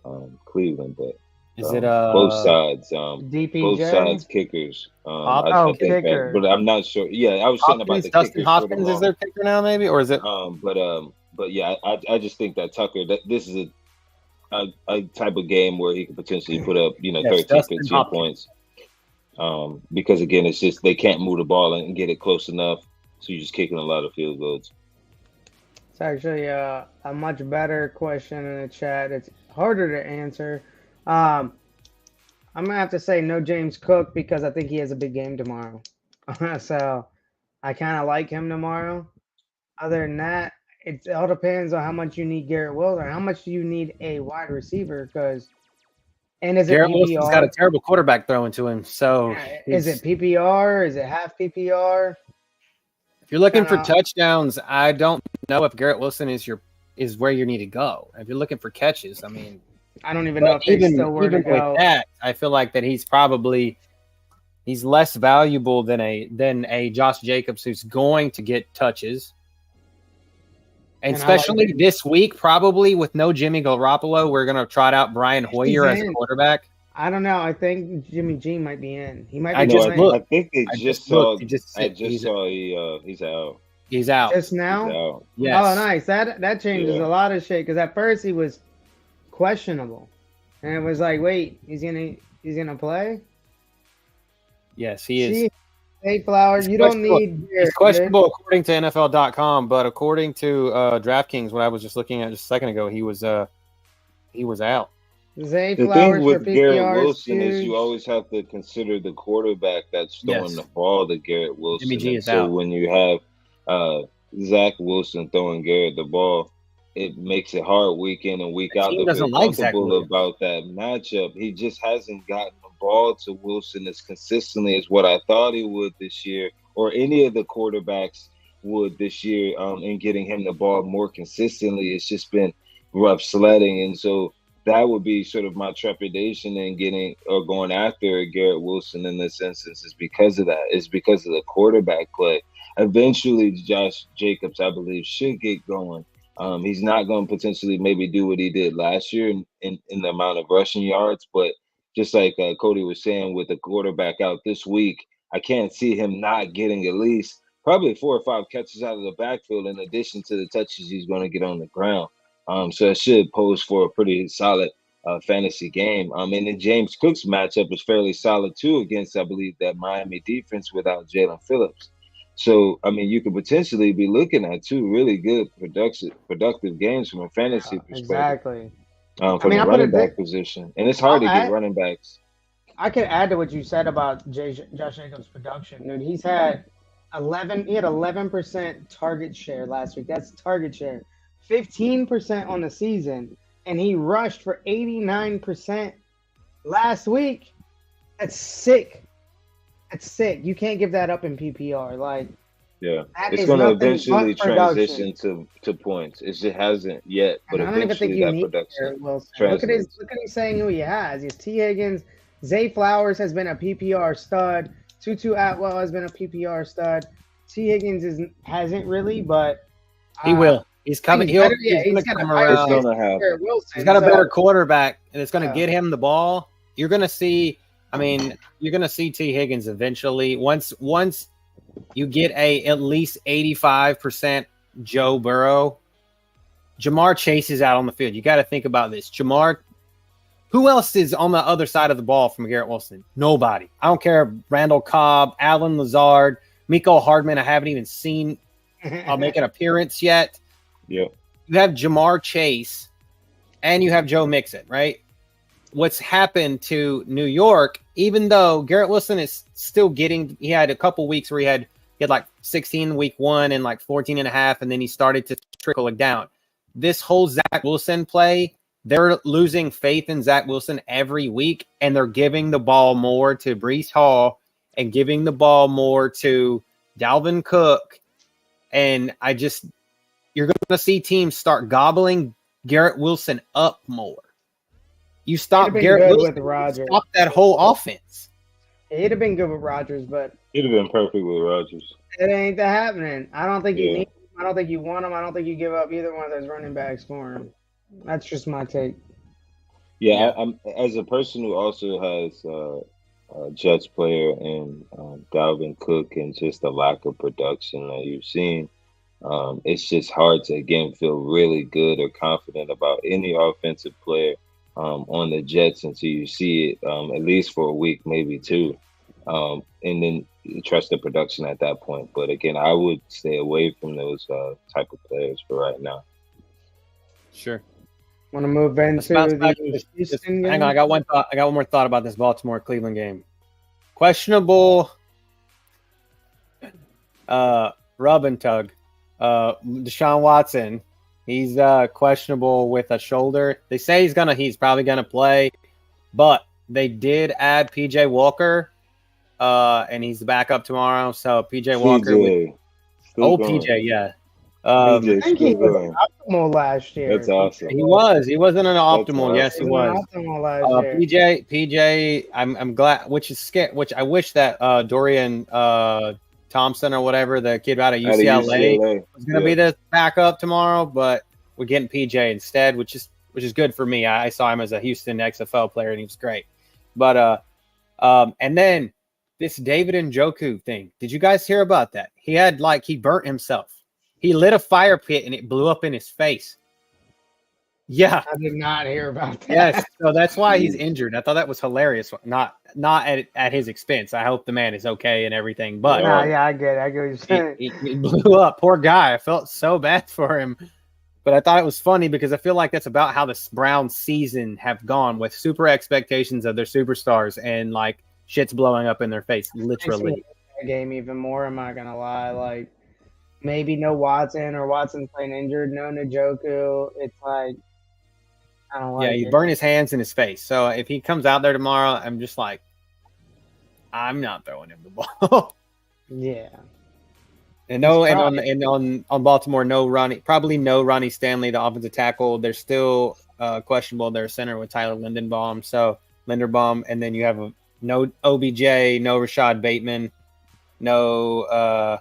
Cleveland, but is it both sides? DPJ? Both sides kickers. I think kicker. But I'm not sure. Yeah, I was saying about the Dustin kickers. Hopkins is their kicker now, maybe, or is it? But yeah, I just think that Tucker. This is a type of game where he could potentially put up 13, 15 points. Because again, it's just they can't move the ball and get it close enough, so you're just kicking a lot of field goals. It's actually a much better question in the chat. It's harder to answer. I'm gonna have to say no James Cook because I think he has a big game tomorrow. So I kind of like him tomorrow. Other than that, it all depends on how much you need Garrett Wilson. How much do you need a wide receiver? And is Garrett it PPR? Wilson's got a terrible quarterback throwing to him. So is it PPR? Is it half PPR? If you're looking for touchdowns, I don't know if Garrett Wilson is where you need to go. If you're looking for catches, I mean, I don't even know if they still were to go. With that, I feel like that he's less valuable than a Josh Jacobs who's going to get touches. And especially this week, probably with no Jimmy Garoppolo, we're going to trot out Brian Hoyer as a quarterback. I don't know. I think Jimmy G might be in. He might be. I think they just saw. I just saw he's out. He's out. Just now? He's out. Yes. Oh, nice. That changes a lot of shit because at first he was questionable, and it was like, wait, he's gonna play? Yes, he is. Hey, Flowers, you don't need. He's questionable according to NFL.com, but according to DraftKings, what I was just looking at just a second ago, he was out. Zay the Flowers thing with for Garrett Wilson is you always have to consider the quarterback that's throwing the ball to Garrett Wilson. Jimmy G is so out. When you have Zach Wilson throwing Garrett the ball, it makes it hard week in and week out to feel comfortable about that matchup. He just hasn't gotten the ball to Wilson as consistently as what I thought he would this year, or any of the quarterbacks would this year, in getting him the ball more consistently. It's just been rough sledding. And so that would be sort of my trepidation in getting or going after Garrett Wilson in this instance is because of that. It's because of the quarterback play. Eventually, Josh Jacobs, I believe, should get going. He's not going to potentially maybe do what he did last year in the amount of rushing yards, but just like Cody was saying with the quarterback out this week, I can't see him not getting at least probably 4 or 5 catches out of the backfield in addition to the touches he's going to get on the ground. So it should pose for a pretty solid fantasy game. And then James Cook's matchup is fairly solid too against, I believe, that Miami defense without Jalen Phillips. So, I mean, you could potentially be looking at 2 really good productive games from a fantasy perspective. Exactly. From the running back position. And it's hard to get running backs. I could add to what you said about Josh Jacobs' production. Dude, he had 11% target share last week. That's target share. 15% on the season. And he rushed for 89% last week. That's sick. That's sick. You can't give that up in PPR. Like, it's going to eventually transition to points. It just hasn't yet, but I don't even think you need production. Look at him saying who he has. He's T. Higgins. Zay Flowers has been a PPR stud. Tutu Atwell has been a PPR stud. T. Higgins hasn't really, but he will. He's coming. He's going to come around. He's got a better quarterback, and it's going to get him the ball. You're going to see. I mean, you're going to see T. Higgins eventually. Once you get at least 85% Joe Burrow, Jamar Chase is out on the field. You got to think about this. Jamar, who else is on the other side of the ball from Garrett Wilson? Nobody. I don't care. Randall Cobb, Alan Lazard, Mecole Hardman. I haven't even seen make an appearance yet. Yeah. You have Jamar Chase, and you have Joe Mixon, right? What's happened to New York, even though Garrett Wilson is still he had a couple weeks where he had like 16 week 1 and like 14 and a half, and then he started to trickle it down. This whole Zach Wilson play, they're losing faith in Zach Wilson every week, and they're giving the ball more to Breece Hall and giving the ball more to Dalvin Cook. And you're going to see teams start gobbling Garrett Wilson up more. You stop Garrett Wilson, with Rodgers. Stop that whole offense. It'd have been good with Rodgers, but it'd have been perfect with Rodgers. It ain't that happening. I don't think you need him. I don't think you want him. I don't think you give up either one of those running backs for him. That's just my take. Yeah, I'm as a person who also has a Jets player and Dalvin Cook and just the lack of production that you've seen. It's just hard to again feel really good or confident about any offensive player on the Jets until you see it, at least for a week, maybe 2. and then you trust the production at that point. But again, I would stay away from those type of players for right now. Sure. Want to move into the Houston game? Hang on, I got one thought. I got one more thought about this Baltimore-Cleveland game. Questionable rub and tug. Deshaun Watson, he's questionable with a shoulder. They say he's probably gonna play, but they did add PJ Walker, and he's the backup tomorrow. So PJ Walker, PJ, yeah. I think he was optimal last year. That's awesome. He wasn't an optimal. Awesome. Yes, he was. Optimal last year. PJ. I'm glad. Which I wish that Dorian Thompson or whatever, the kid out of UCLA was going to be the backup tomorrow, but we're getting PJ instead, which is good for me. I saw him as a Houston XFL player and he was great. But and then this David Njoku thing. Did you guys hear about that? He burnt himself. He lit a fire pit and it blew up in his face. Yeah. I did not hear about that. Yes. So that's why he's injured. I thought that was hilarious. Not at his expense. I hope the man is okay and everything. But I get what you're saying. He blew up. Poor guy. I felt so bad for him. But I thought it was funny because I feel like that's about how the Browns season have gone, with super expectations of their superstars and like shit's blowing up in their face, literally. That game even more, am I gonna lie? Like, maybe no Watson or Watson playing injured, no Njoku. It's like, I don't like it. He burned his hands in his face. So if he comes out there tomorrow, I'm just like, I'm not throwing him the ball. Yeah. And on Baltimore, no Ronnie Stanley, the offensive tackle. They're still questionable. Their center with Tyler Linderbaum, and then you have no OBJ, no Rashad Bateman, no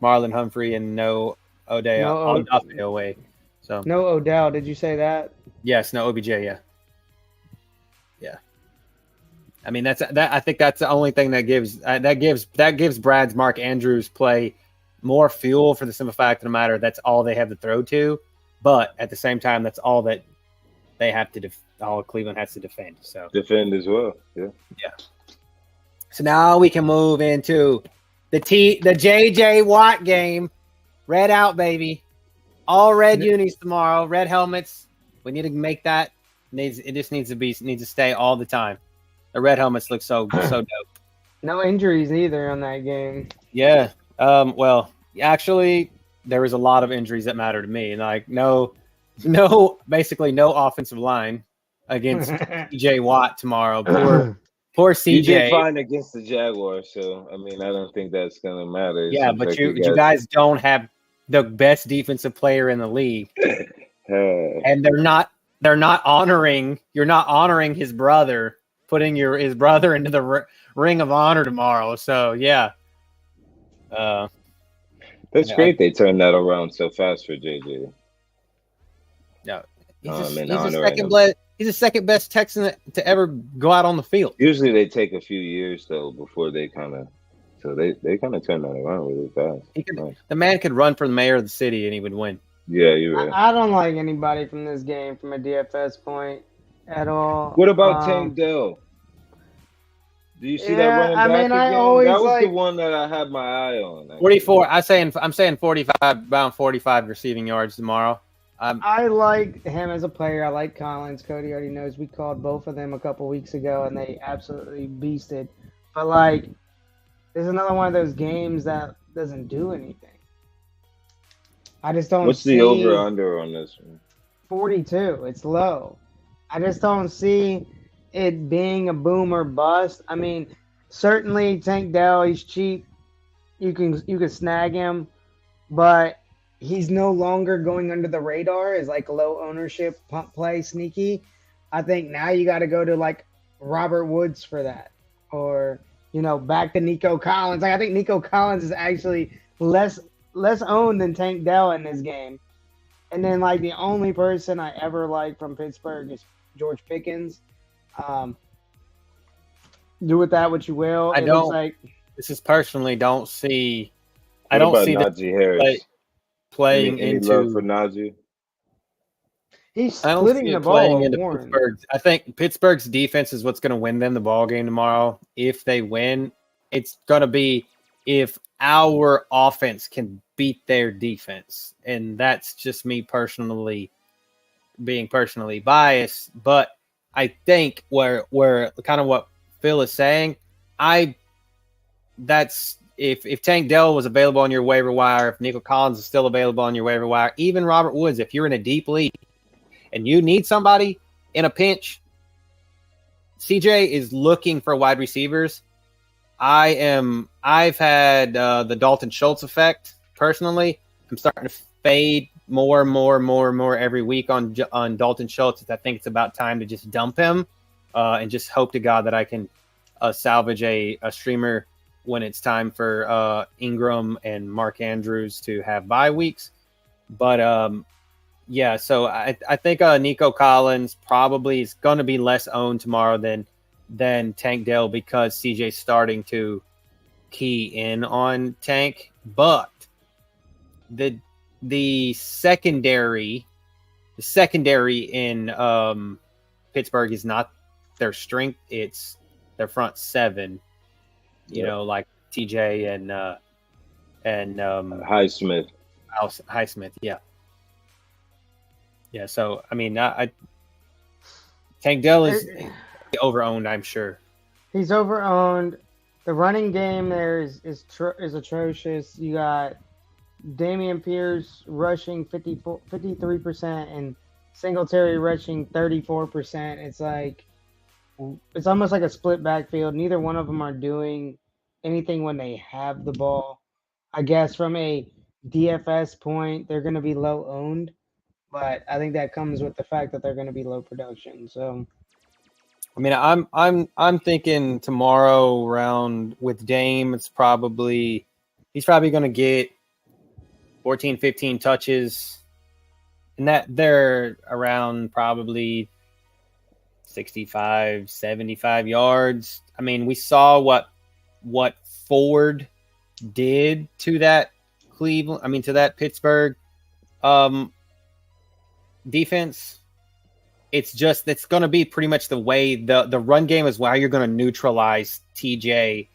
Marlon Humphrey, and no Odell. Away. So no Odell. Did you say that? Yes, no OBJ. Yeah. I mean I think that's the only thing that gives Brad's Mark Andrews play more fuel, for the simple fact of the matter that's all they have to throw to. But at the same time, that's all that they have to all Cleveland has to defend. So defend as well. Yeah. So now we can move into the JJ Watt game. Red out, baby. All red unis tomorrow. Red helmets. We need to make that. It just needs to stay all the time. The red helmets look so dope. No injuries either on that game. Yeah. Well, actually, there was a lot of injuries that matter to me. Like basically no offensive line against TJ Watt tomorrow. Poor CJ. You did fine against the Jaguars, so I mean, I don't think that's gonna matter. Yeah, but you guys don't have the best defensive player in the league, and they're not honoring. You're not honoring his brother, putting his brother into the ring of honor tomorrow. So yeah. That's great. They turned that around so fast for JJ. Yeah, he's the second best Texan to ever go out on the field. Usually they take a few years though before they kind of turn that around really fast. The man could run for the mayor of the city and he would win. Yeah, you're right. I don't like anybody from this game from a DFS point at all. What about Tank Dell? Do you see that running back again? That was the one that I had my eye on. 44. I'm saying 45, around 45 receiving yards tomorrow. I like him as a player. I like Collins. Cody already knows we called both of them a couple weeks ago, and they absolutely beasted. But like, there's another one of those games that doesn't do anything. I just don't. What's the over under on this one? 42. It's low. I just don't see it being a boom or bust. I mean, certainly Tank Dell, he's cheap. You can snag him, but he's no longer going under the radar as like low ownership pump play sneaky. I think now you got to go to like Robert Woods for that, or back to Nico Collins. Like, I think Nico Collins is actually less owned than Tank Dell in this game. And then like the only person I ever liked from Pittsburgh is George Pickens. Do with that what you will. I don't see Najee Harris playing any into love for Najee. He's splitting the ball into Pittsburgh. I think Pittsburgh's defense is what's going to win them the ball game tomorrow. If they win, It's going to be if our offense can beat their defense. And that's just me personally being personally biased. But I think where kind of what Phil is saying, that's if Tank Dell was available on your waiver wire, if Nico Collins is still available on your waiver wire, even Robert Woods, if you're in a deep league and you need somebody in a pinch, CJ is looking for wide receivers. I've had the Dalton Schultz effect personally. I'm starting to fade more every week on Dalton Schultz. I think it's about time to just dump him and just hope to God that I can salvage a streamer when it's time for Ingram and Mark Andrews to have bye weeks. But yeah, so I think Nico Collins probably is going to be less owned tomorrow than Tank Dell because CJ's starting to key in on Tank. But the secondary in Pittsburgh is not their strength. It's their front seven. You know, like TJ and Highsmith. Highsmith, yeah. Yeah, so I mean, Tank Dell is overowned, I'm sure. He's overowned. The running game there is atrocious. You got Damian Pierce rushing 53% and Singletary rushing 34%. It's almost like a split backfield. Neither one of them are doing anything when they have the ball. I guess from a DFS point, they're going to be low owned, but I think that comes with the fact that they're going to be low production. So, I mean, I'm thinking tomorrow round with Dame, he's probably going to get 14, 15 touches, and that they're around probably 65, 75 yards. I mean, we saw what Ford did to that to that Pittsburgh defense. It's going to be pretty much the way the run game is how you're going to neutralize TJ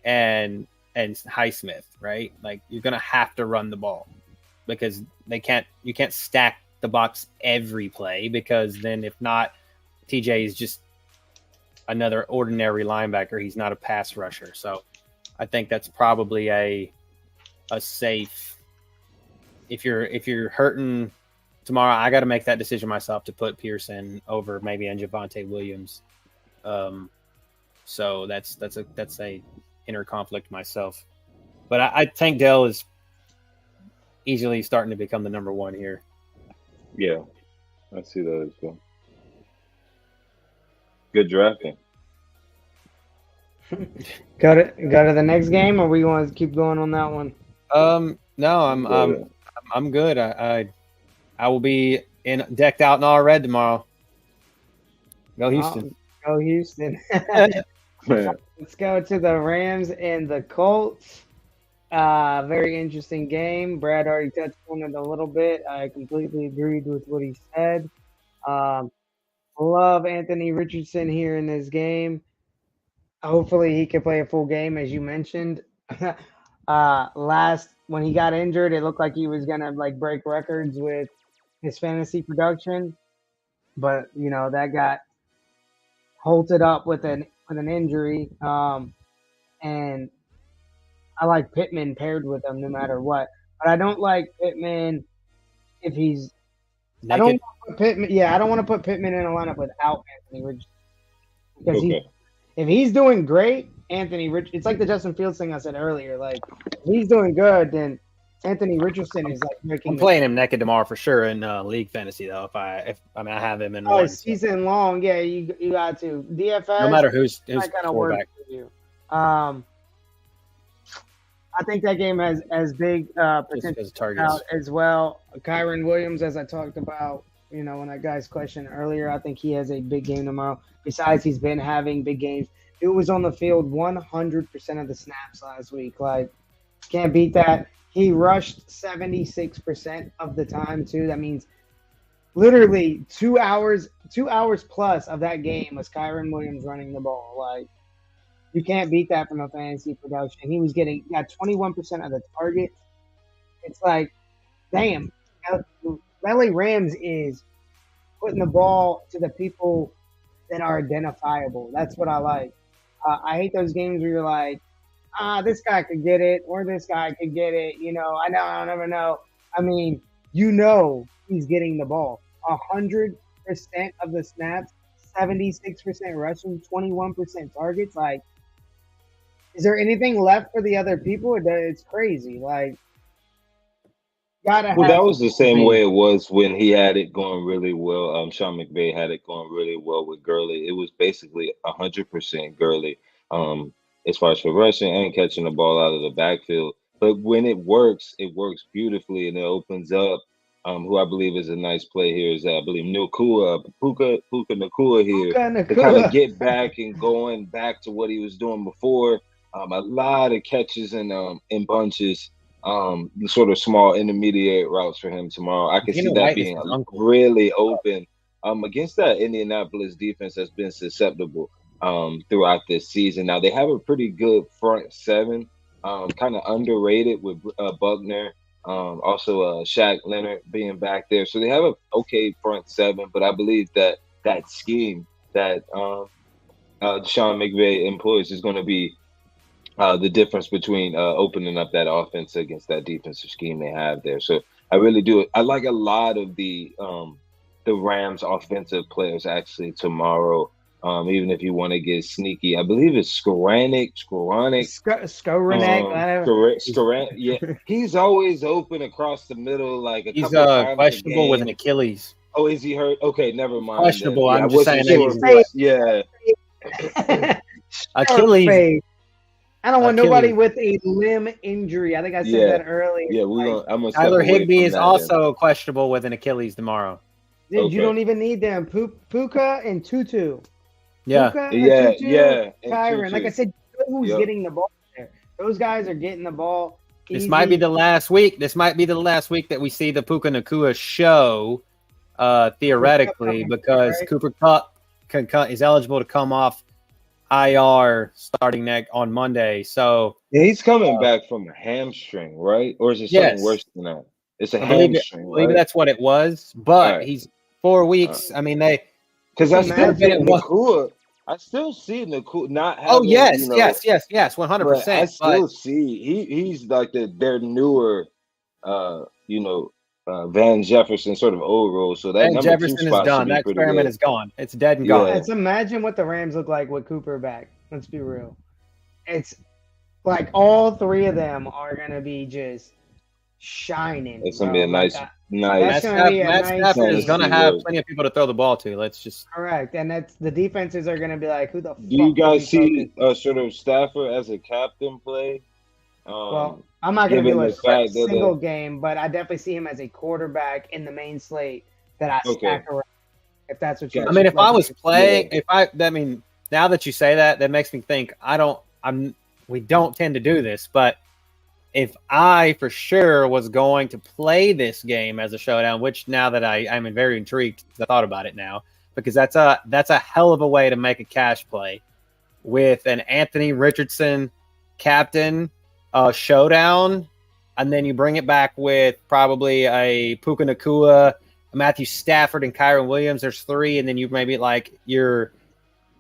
and Highsmith, right? Like you're going to have to run the ball because you can't stack the box every play because then if not, TJ is just another ordinary linebacker. He's not a pass rusher. So I think that's probably a safe. If you're hurting tomorrow, I got to make that decision myself to put Pearson over maybe and Javonte Williams. So that's a inner conflict myself. But I think Dell is easily starting to become the number one here. Yeah, I see that as well. Good drafting. Go to the next game, or we want to keep going on that one? No, I'm good. I will be decked out in all red tomorrow. Go Houston. Go Houston. Let's go to the Rams and the Colts. Very interesting game. Brad already touched on it a little bit. I completely agreed with what he said. Love Anthony Richardson here in this game. Hopefully he can play a full game, as you mentioned. When he got injured, it looked like he was gonna break records with his fantasy production, but that got halted up with an injury. And I like Pittman paired with him no matter what, but I don't like Pittman if he's. Naked. I don't want to put Pittman. Yeah, I don't want to put Pittman in a lineup without Anthony Richardson because if he's doing great, Anthony Rich. It's like the Justin Fields thing I said earlier. Like if he's doing good, then Anthony Richardson is making. I'm playing him naked tomorrow for sure in league fantasy though. If I have him in one season long, yeah, you got to DFS. No matter who's quarterback for you. I think that game has big potential as well. Kyron Williams, as I talked about, when that guy's question earlier, I think he has a big game tomorrow. Besides, he's been having big games. It was on the field 100% of the snaps last week. Can't beat that. He rushed 76% of the time too. That means literally 2 hours plus of that game was Kyron Williams running the ball. You can't beat that from a fantasy production. He got 21% of the targets. It's like, damn, LA Rams is putting the ball to the people that are identifiable. That's what I like. I hate those games where you're like, this guy could get it or this guy could get it. I never know. I mean, he's getting the ball. 100% of the snaps, 76% rushing, 21% targets. Like, is there anything left for the other people? It's crazy. Like, that was the same way it was when he had it going really well. Sean McVay had it going really well with Gurley. It was basically 100% Gurley, as far as for rushing and catching the ball out of the backfield. But when it works beautifully, and it opens up. Who I believe is a nice play here is I believe Puka Nacua here to kind of get back and going back to what he was doing before. A lot of catches in bunches. Sort of small intermediate routes for him tomorrow. I can see that being really open against that Indianapolis defense that's been susceptible throughout this season. Now they have a pretty good front seven, kind of underrated with Buckner, also Shaq Leonard being back there. So they have a okay front seven, but I believe that scheme that Sean McVay employs is going to be the difference between opening up that offense against that defensive scheme they have there. So I really do. I like a lot of the Rams offensive players actually tomorrow. Even if you want to get sneaky, I believe it's Skoranek. Yeah, he's always open across the middle. Like he's questionable with an Achilles. Oh, is he hurt? Okay, never mind. Questionable. Yeah, I'm just saying. Yeah, Achilles. I don't want nobody with a limb injury. I think I said that earlier. Yeah, Tyler Higbee is also questionable with an Achilles tomorrow. Dude, you don't even need them. Puka and Tutu. Yeah, Kyron. Like I said, who's getting the ball there? Those guys are getting the ball. This might be the last week. This might be the last week that we see the Puka Nacua show, theoretically, because Cooper Kupp is eligible to come off IR starting on Monday. So he's coming back from a hamstring, right? Or is it something worse than that? It's a hamstring. I believe that's what it was. But he's 4 weeks. I mean, because I still see Nacua. I still see Nacua not having. Oh yes, 100%. I still see he's like their newer, Van Jefferson sort of old role. So that Van Jefferson is done. That experiment is gone. It's dead and gone. Let's imagine what the Rams look like with Cooper back. Let's be real. It's like all three of them are gonna be just shining. It's gonna be a nice. Matt Stafford is gonna have plenty of people to throw the ball to. Let's just correct, and that's the defenses are gonna be like, who the fuck? Do you guys see sort of Stafford as a captain play? Well, I'm not gonna do a single game, but I definitely see him as a quarterback in the main slate that I stack around. If that's what you. I mean, if I was playing, now that you say that makes me think we don't tend to do this, but if I for sure was going to play this game as a showdown, which now that I'm very intrigued, I thought about it now, because that's a hell of a way to make a cash play with an Anthony Richardson captain showdown, and then you bring it back with probably a Puka Nacua, Matthew Stafford, and Kyron Williams. There's three, and then you maybe like you're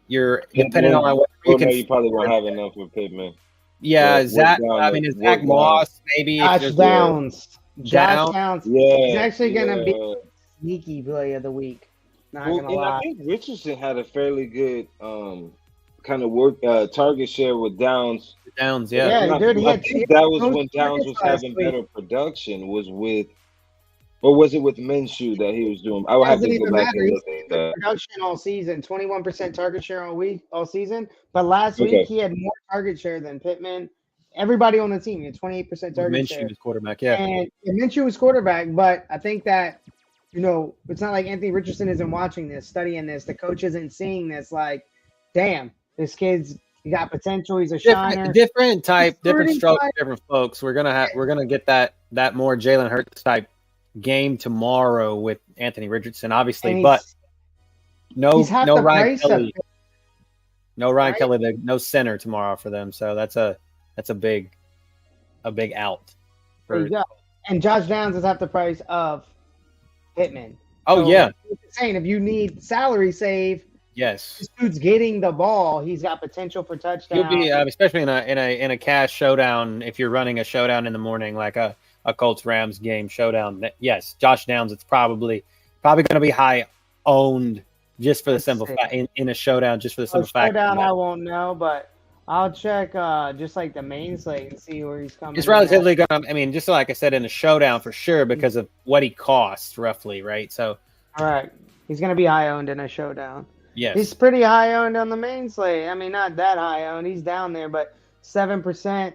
depending on what you probably won't have enough for Pittman. Yeah, Zach. I mean, is Zach Moss maybe? Josh Downs. Yeah, he's actually gonna be sneaky play of the week. Not gonna lie. I think Richardson had a fairly good kind of work target share with Downs. Yeah, dude. I think that was when Downs was having better production. Was with Minshew that he was doing? I would have to go back and look at that. Production all season, 21% target share all season. But last week he had more target share than Pittman. Everybody on the team had 28% target share. Minshew was quarterback, And Minshew was quarterback, but I think that it's not like Anthony Richardson isn't watching this, studying this. The coach isn't seeing this. Like, damn, this kid's got potential. He's a shiner. Different strokes, different folks. We're gonna get that more Jalen Hurts type game tomorrow with Anthony Richardson, obviously, but no Ryan Kelly. No Ryan Kelly, no center tomorrow for them. So that's a big out. There you go. And Josh Downs is half the price of Pittman. Oh, so, yeah. Saying if you need salary save, yes, this dude's getting the ball. He's got potential for touchdowns. He'll be especially in a cash showdown. If you're running a showdown in the morning, like a Colts Rams game showdown, yes, Josh Downs. It's probably going to be high owned just for the simple fact in a showdown. Just for the simple fact. Showdown, I won't know, but I'll check just like the main slate and see where he's coming. It's relatively going to, I mean, just like I said, in a showdown for sure because of what he costs roughly, right? So, all right, he's going to be high owned in a showdown. Yes. He's pretty high owned on the main slate. I mean, not that high owned. He's down there, but 7%,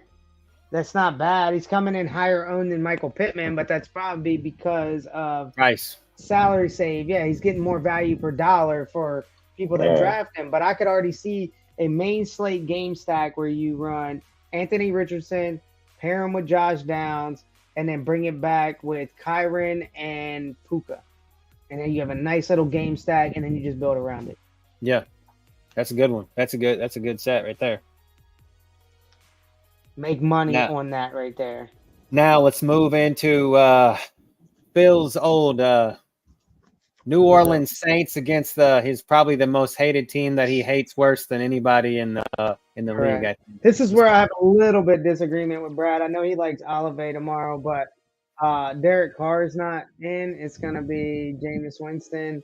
that's not bad. He's coming in higher owned than Michael Pittman, but that's probably because of price. Salary save. Yeah, he's getting more value per dollar for people that draft him. But I could already see a main slate game stack where you run Anthony Richardson, pair him with Josh Downs, and then bring it back with Kyron and Puka. And then you have a nice little game stack, and then you just build around it. Yeah, that's a good one. That's a good set right there. Make money on that right there. Now let's move into Phil's old New Orleans Saints against his probably the most hated team that he hates worse than anybody in the league. This is where I have a little bit disagreement with Brad. I know he likes Olave tomorrow, but Derek Carr's not in. It's gonna be Jameis Winston.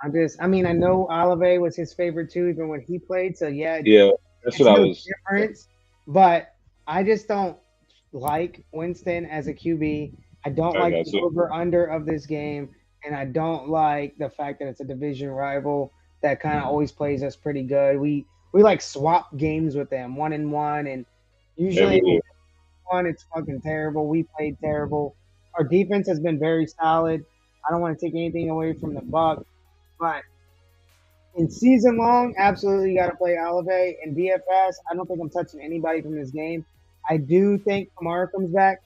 I know Olave was his favorite too, even when he played. So yeah, that's what I was. Difference, but I just don't like Winston as a QB. I don't like the over/under of this game, and I don't like the fact that it's a division rival that kind of always plays us pretty good. We like swap games with them 1-1, and usually it's fucking terrible. We played terrible. Our defense has been very solid. I don't want to take anything away from the Bucs, but in season long, absolutely you got to play Olave. In DFS, I don't think I'm touching anybody from this game. I do think Kamara comes back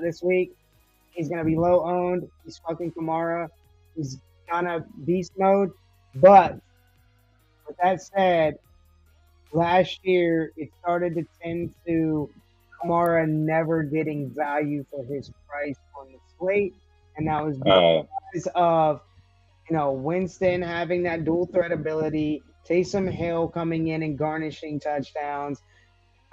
this week. He's going to be low owned. He's fucking Kamara. He's kind of beast mode. But with that said, last year it started to tend to Kamara never getting value for his price on the slate. And that was because of Winston having that dual threat ability, Taysom Hill coming in and garnishing touchdowns,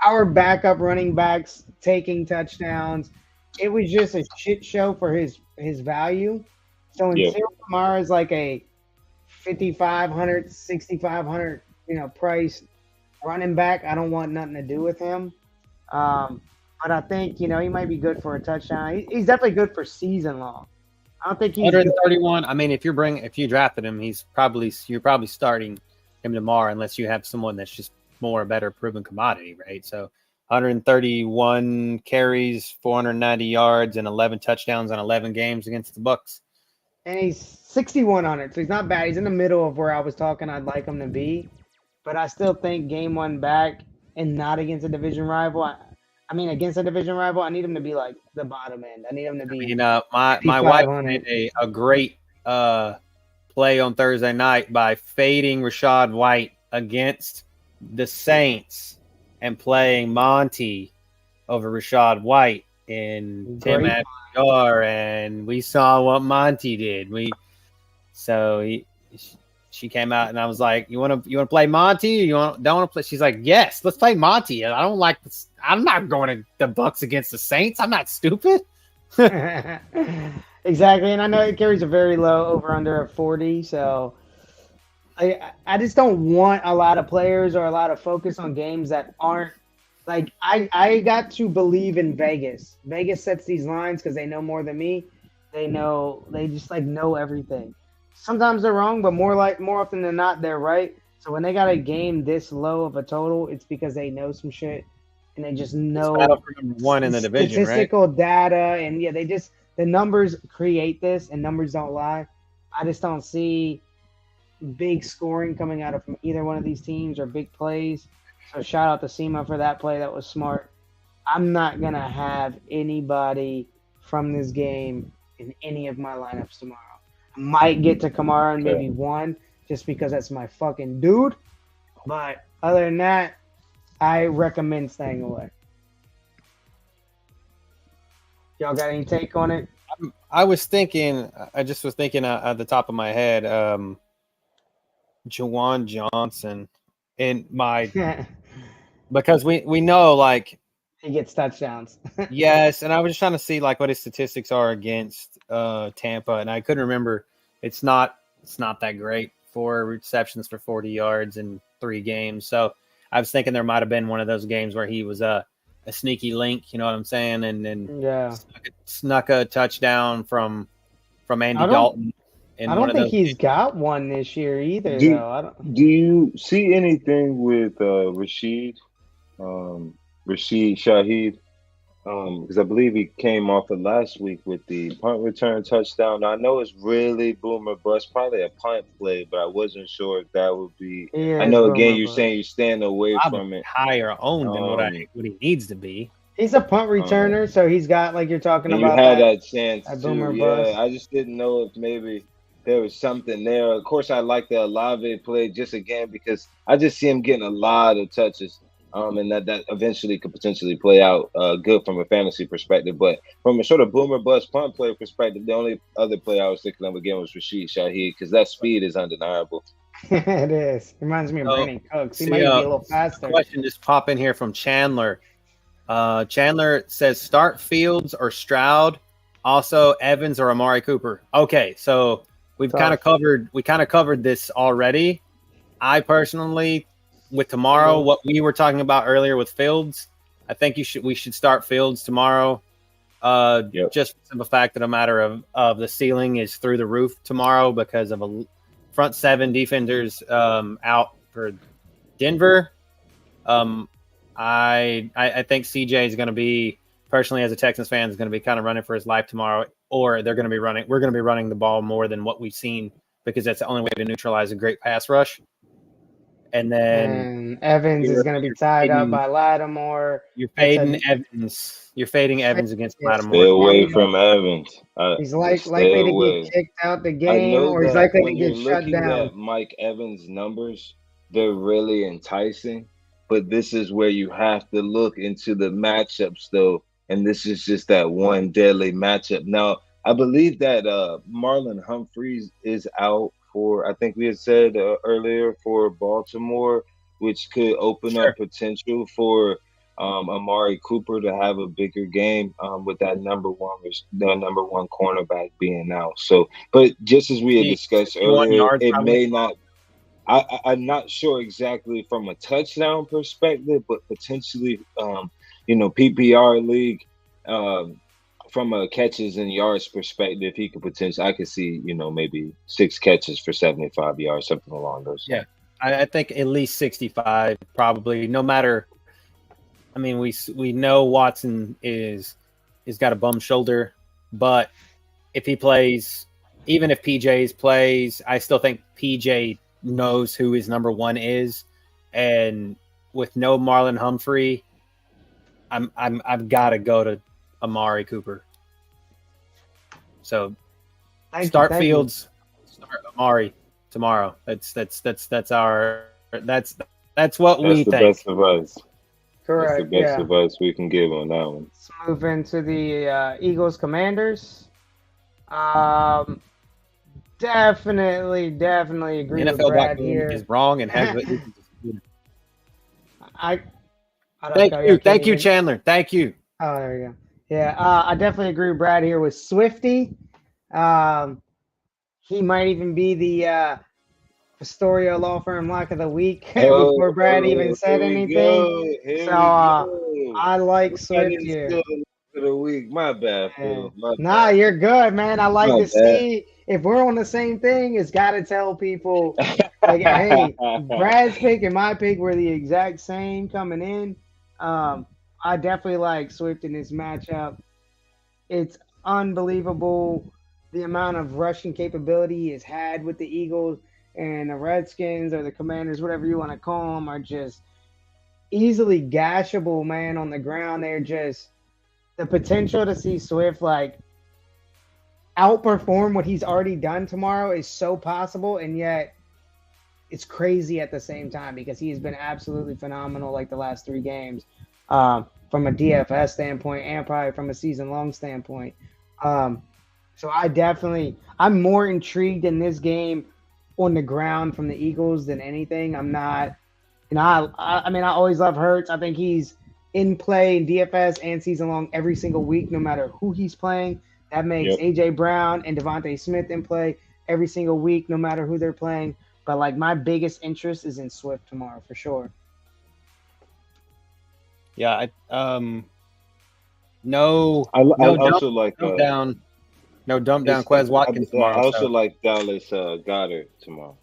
our backup running backs taking touchdowns. It was just a shit show for his value. So until Kamara is like a 5,500, 6,500, price running back, I don't want nothing to do with him. But I think he might be good for a touchdown. He's definitely good for season long. I don't think he's 131. I mean, if you drafted him, you're probably starting him tomorrow, unless you have someone that's just more a better proven commodity, right? So 131 carries, 490 yards, and 11 touchdowns on 11 games against the Bucs. And he's 61 on it, so he's not bad. He's in the middle of where I was talking I'd like him to be. But I still think game one back and not against a division rival. Against a division rival, I need him to be like the bottom end. I need him to be. My wife made a great play on Thursday night by fading Rachaad White against the Saints and playing Monty over Rachaad White in 10 FPR, and we saw what Monty did. She came out and I was like, "You want to play Monty? Or don't want to play?" She's like, "Yes, let's play Monty." I don't like this. I'm not going to the Bucs against the Saints. I'm not stupid. Exactly, and I know it carries a very low over under of 40, so I just don't want a lot of players or a lot of focus on games that aren't like I got to believe in Vegas. Vegas sets these lines because they know more than me. They just know everything. Sometimes they're wrong, but more often than not, they're right. So when they got a game this low of a total, it's because they know some shit and they just know one in the division, statistical data, and the numbers create this, and numbers don't lie. I just don't see big scoring coming out of from either one of these teams or big plays. So shout out to SEMA for that play. That was smart. I'm not going to have anybody from this game in any of my lineups tomorrow. I might get to Kamara and maybe one just because that's my fucking dude. But other than that, I recommend staying away. Y'all got any take on it? I just was thinking at the top of my head, Juwan Johnson in my because we know like he gets touchdowns. Yes, and I was just trying to see like what his statistics are against Tampa, and I couldn't remember. It's not that great for receptions for 40 yards in 3 games. So I was thinking there might have been one of those games where he was a sneaky link, you know what I'm saying, and then snuck a touchdown from Andy Dalton. I don't think he's got one this year either, though. Do you see anything with Rashid Shaheed? Because I believe he came off of last week with the punt return touchdown. Now, I know it's really boomer bust, probably a punt play, but I wasn't sure if that would be. I know again you're saying you're staying away from it. Higher owned than what he needs to be. He's a punt returner, so he's got like you're talking about. You had that chance too. Boomer bust. I just didn't know if maybe there was something there. Of course, I like the Olave play just again because I just see him getting a lot of touches. And that eventually could potentially play out good from a fantasy perspective. But from a sort of boomer bust punt player perspective, the only other player I was thinking of again was Rashid Shaheed because that speed is undeniable. It is. Reminds me of Brandon Cooks. He might be a little faster. Question just pop in here from Chandler. Chandler says start Fields or Stroud, also Evans or Amari Cooper. Okay, so we kind of covered this already. I personally, with tomorrow, what we were talking about earlier with Fields, I think we should start Fields tomorrow. Just for the fact that a matter of the ceiling is through the roof tomorrow because of a front 7 defenders out for Denver. I think CJ is going to be, personally as a Texans fan, is going to be kind of running for his life tomorrow, or we're going to be running the ball more than what we've seen because that's the only way to neutralize a great pass rush. And then Evans is going to be tied up by Lattimore. You're fading Evans. You're fading Evans against Lattimore. Stay away from Evans. He's likely to get kicked out the game, or he's likely to get shut down. At Mike Evans' numbers, they're really enticing. But this is where you have to look into the matchups, though. And this is just that one deadly matchup. Now, I believe that Marlon Humphreys is out for, I think we had said earlier, for Baltimore, which could open up potential for Amari Cooper to have a bigger game with that number one cornerback being out. So, but just as we had discussed earlier, it may not. I'm not sure exactly from a touchdown perspective, but potentially, PPR league, from a catches and yards perspective, he could potentially, I could see, maybe 6 catches for 75 yards, something along those lines. Yeah, I think at least 65, probably. No matter, I mean, we know Watson is got a bum shoulder, but if he plays, even if PJ plays, I still think PJ knows who his number 1 is, and with no Marlon Humphrey, I've got to go to Amari Cooper. So start Fields, start Amari tomorrow. That's what we think. Best advice. Correct. That's the best advice we can give on that one. Let's move into the Eagles Commanders. Definitely agree with Brad here. Is wrong and has it. Thank you, Chandler. Thank you. Oh, there you go. Yeah, I definitely agree with Brad here with Swifty. He might even be the Pistorio Law Firm Lock of the Week before Brad even said anything. I like Swift here. Of the week. My bad, Phil. Nah, you're good, man. I like to see if we're on the same thing. It's got to tell people, like, hey, Brad's pick and my pick were the exact same coming in. I definitely like Swift in this matchup. It's unbelievable the amount of rushing capability he has had with the Eagles, and the Redskins or the Commanders, whatever you want to call them, are just easily gashable, man, on the ground. They're just the potential to see Swift like outperform what he's already done tomorrow is so possible, and yet it's crazy at the same time because he has been absolutely phenomenal like the last 3 games from a DFS standpoint and probably from a season-long standpoint. So I'm more intrigued in this game on the ground from the Eagles than anything. I'm not, I mean, I always love Hurts. I think he's in play in DFS and season-long every single week, no matter who he's playing. That makes A.J. Brown and Devontae Smith in play every single week, no matter who they're playing. But, like, my biggest interest is in Swift tomorrow, for sure. Yeah, No dump down Quez Watkins tomorrow. I also like Dallas Goedert tomorrow.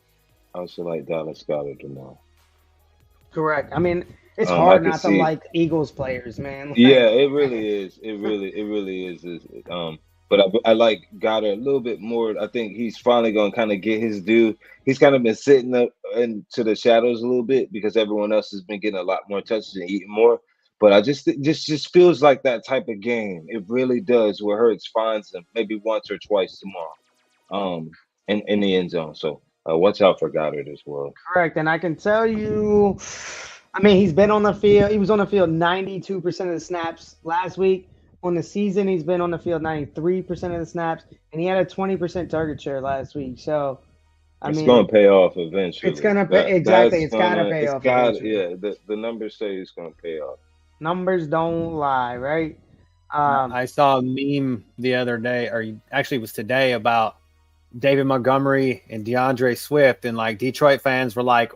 Correct. I mean, it's hard not to like Eagles players, man. Like, yeah, it really is. It really is. But I like Goddard a little bit more. I think he's finally going to kind of get his due. He's kind of been sitting up into the shadows a little bit because everyone else has been getting a lot more touches and eating more. But I just feels like that type of game. It really does, where Hurts finds him maybe once or twice tomorrow in the end zone. So watch out for Goddard as well. Correct. And I can tell you, I mean, he's been on the field. He was on the field 92% of the snaps last week. On the season, he's been on the field 93% of the snaps, and he had a 20% target share last week. So, it's going to pay off eventually. It's going to pay exactly. It's got to pay off. Yeah, the numbers say it's going to pay off. Numbers don't lie, right? I saw a meme the other day, or actually it was today, about David Montgomery and DeAndre Swift, and like Detroit fans were like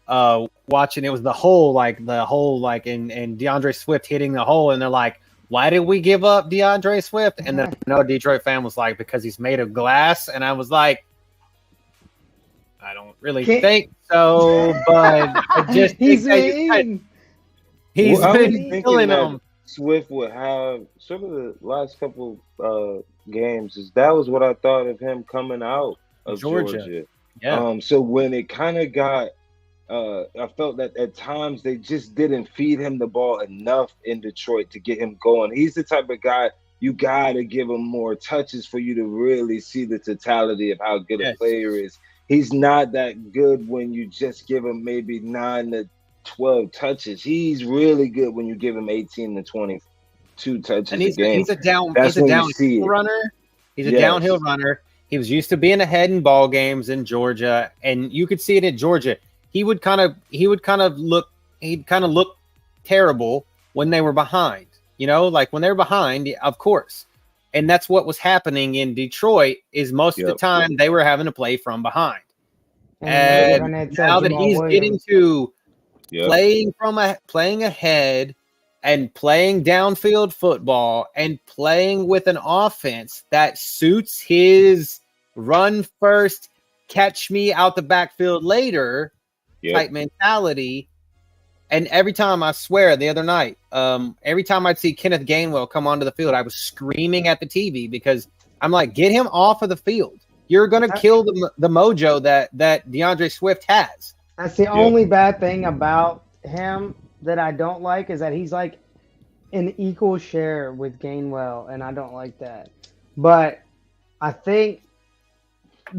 watching. It was the hole and DeAndre Swift hitting the hole, and they're like, why did we give up DeAndre Swift? And then another Detroit fan was like, because he's made of glass. And I was like, I don't really think so, but I just he's been killing them. Swift would have some of the last couple games. That was what I thought of him coming out of Georgia. Yeah. So when it kind of got, I felt that at times they just didn't feed him the ball enough in Detroit to get him going. He's the type of guy you got to give him more touches for you to really see the totality of how good a player is. He's not that good when you just give him maybe 9 to 12 touches. He's really good when you give him 18 to 22 touches a game. He's a downhill runner. He's a downhill runner. He was used to being ahead in ball games in Georgia, and you could see it in Georgia. He'd kind of look terrible when they were behind. Like when they were behind, of course. And that's what was happening in Detroit is most of the time they were having to play from behind. And now that he's getting to playing ahead and playing downfield football and playing with an offense that suits his run first, catch me out the backfield later type mentality. And every time, I swear, the other night, every time I'd see Kenneth Gainwell come onto the field, I was screaming at the TV because I'm like, get him off of the field. You're going to kill the mojo that DeAndre Swift has. That's the only bad thing about him that I don't like is that he's like an equal share with Gainwell, and I don't like that. But I think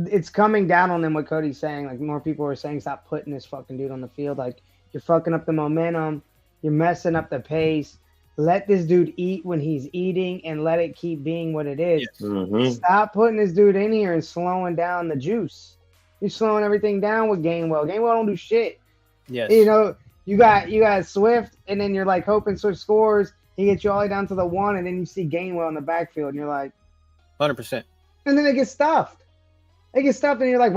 it's coming down on them what Cody's saying. Like, more people are saying, stop putting this fucking dude on the field. Like, you're fucking up the momentum. You're messing up the pace. Let this dude eat when he's eating and let it keep being what it is. Yes. Mm-hmm. Stop putting this dude in here and slowing down the juice. You're slowing everything down with Gainwell. Gainwell don't do shit. Yes. You got Swift, and then you're like hoping Swift scores. He gets you all the way down to the 1, and then you see Gainwell in the backfield, and you're like, 100%. And then they get stuffed. And you're like,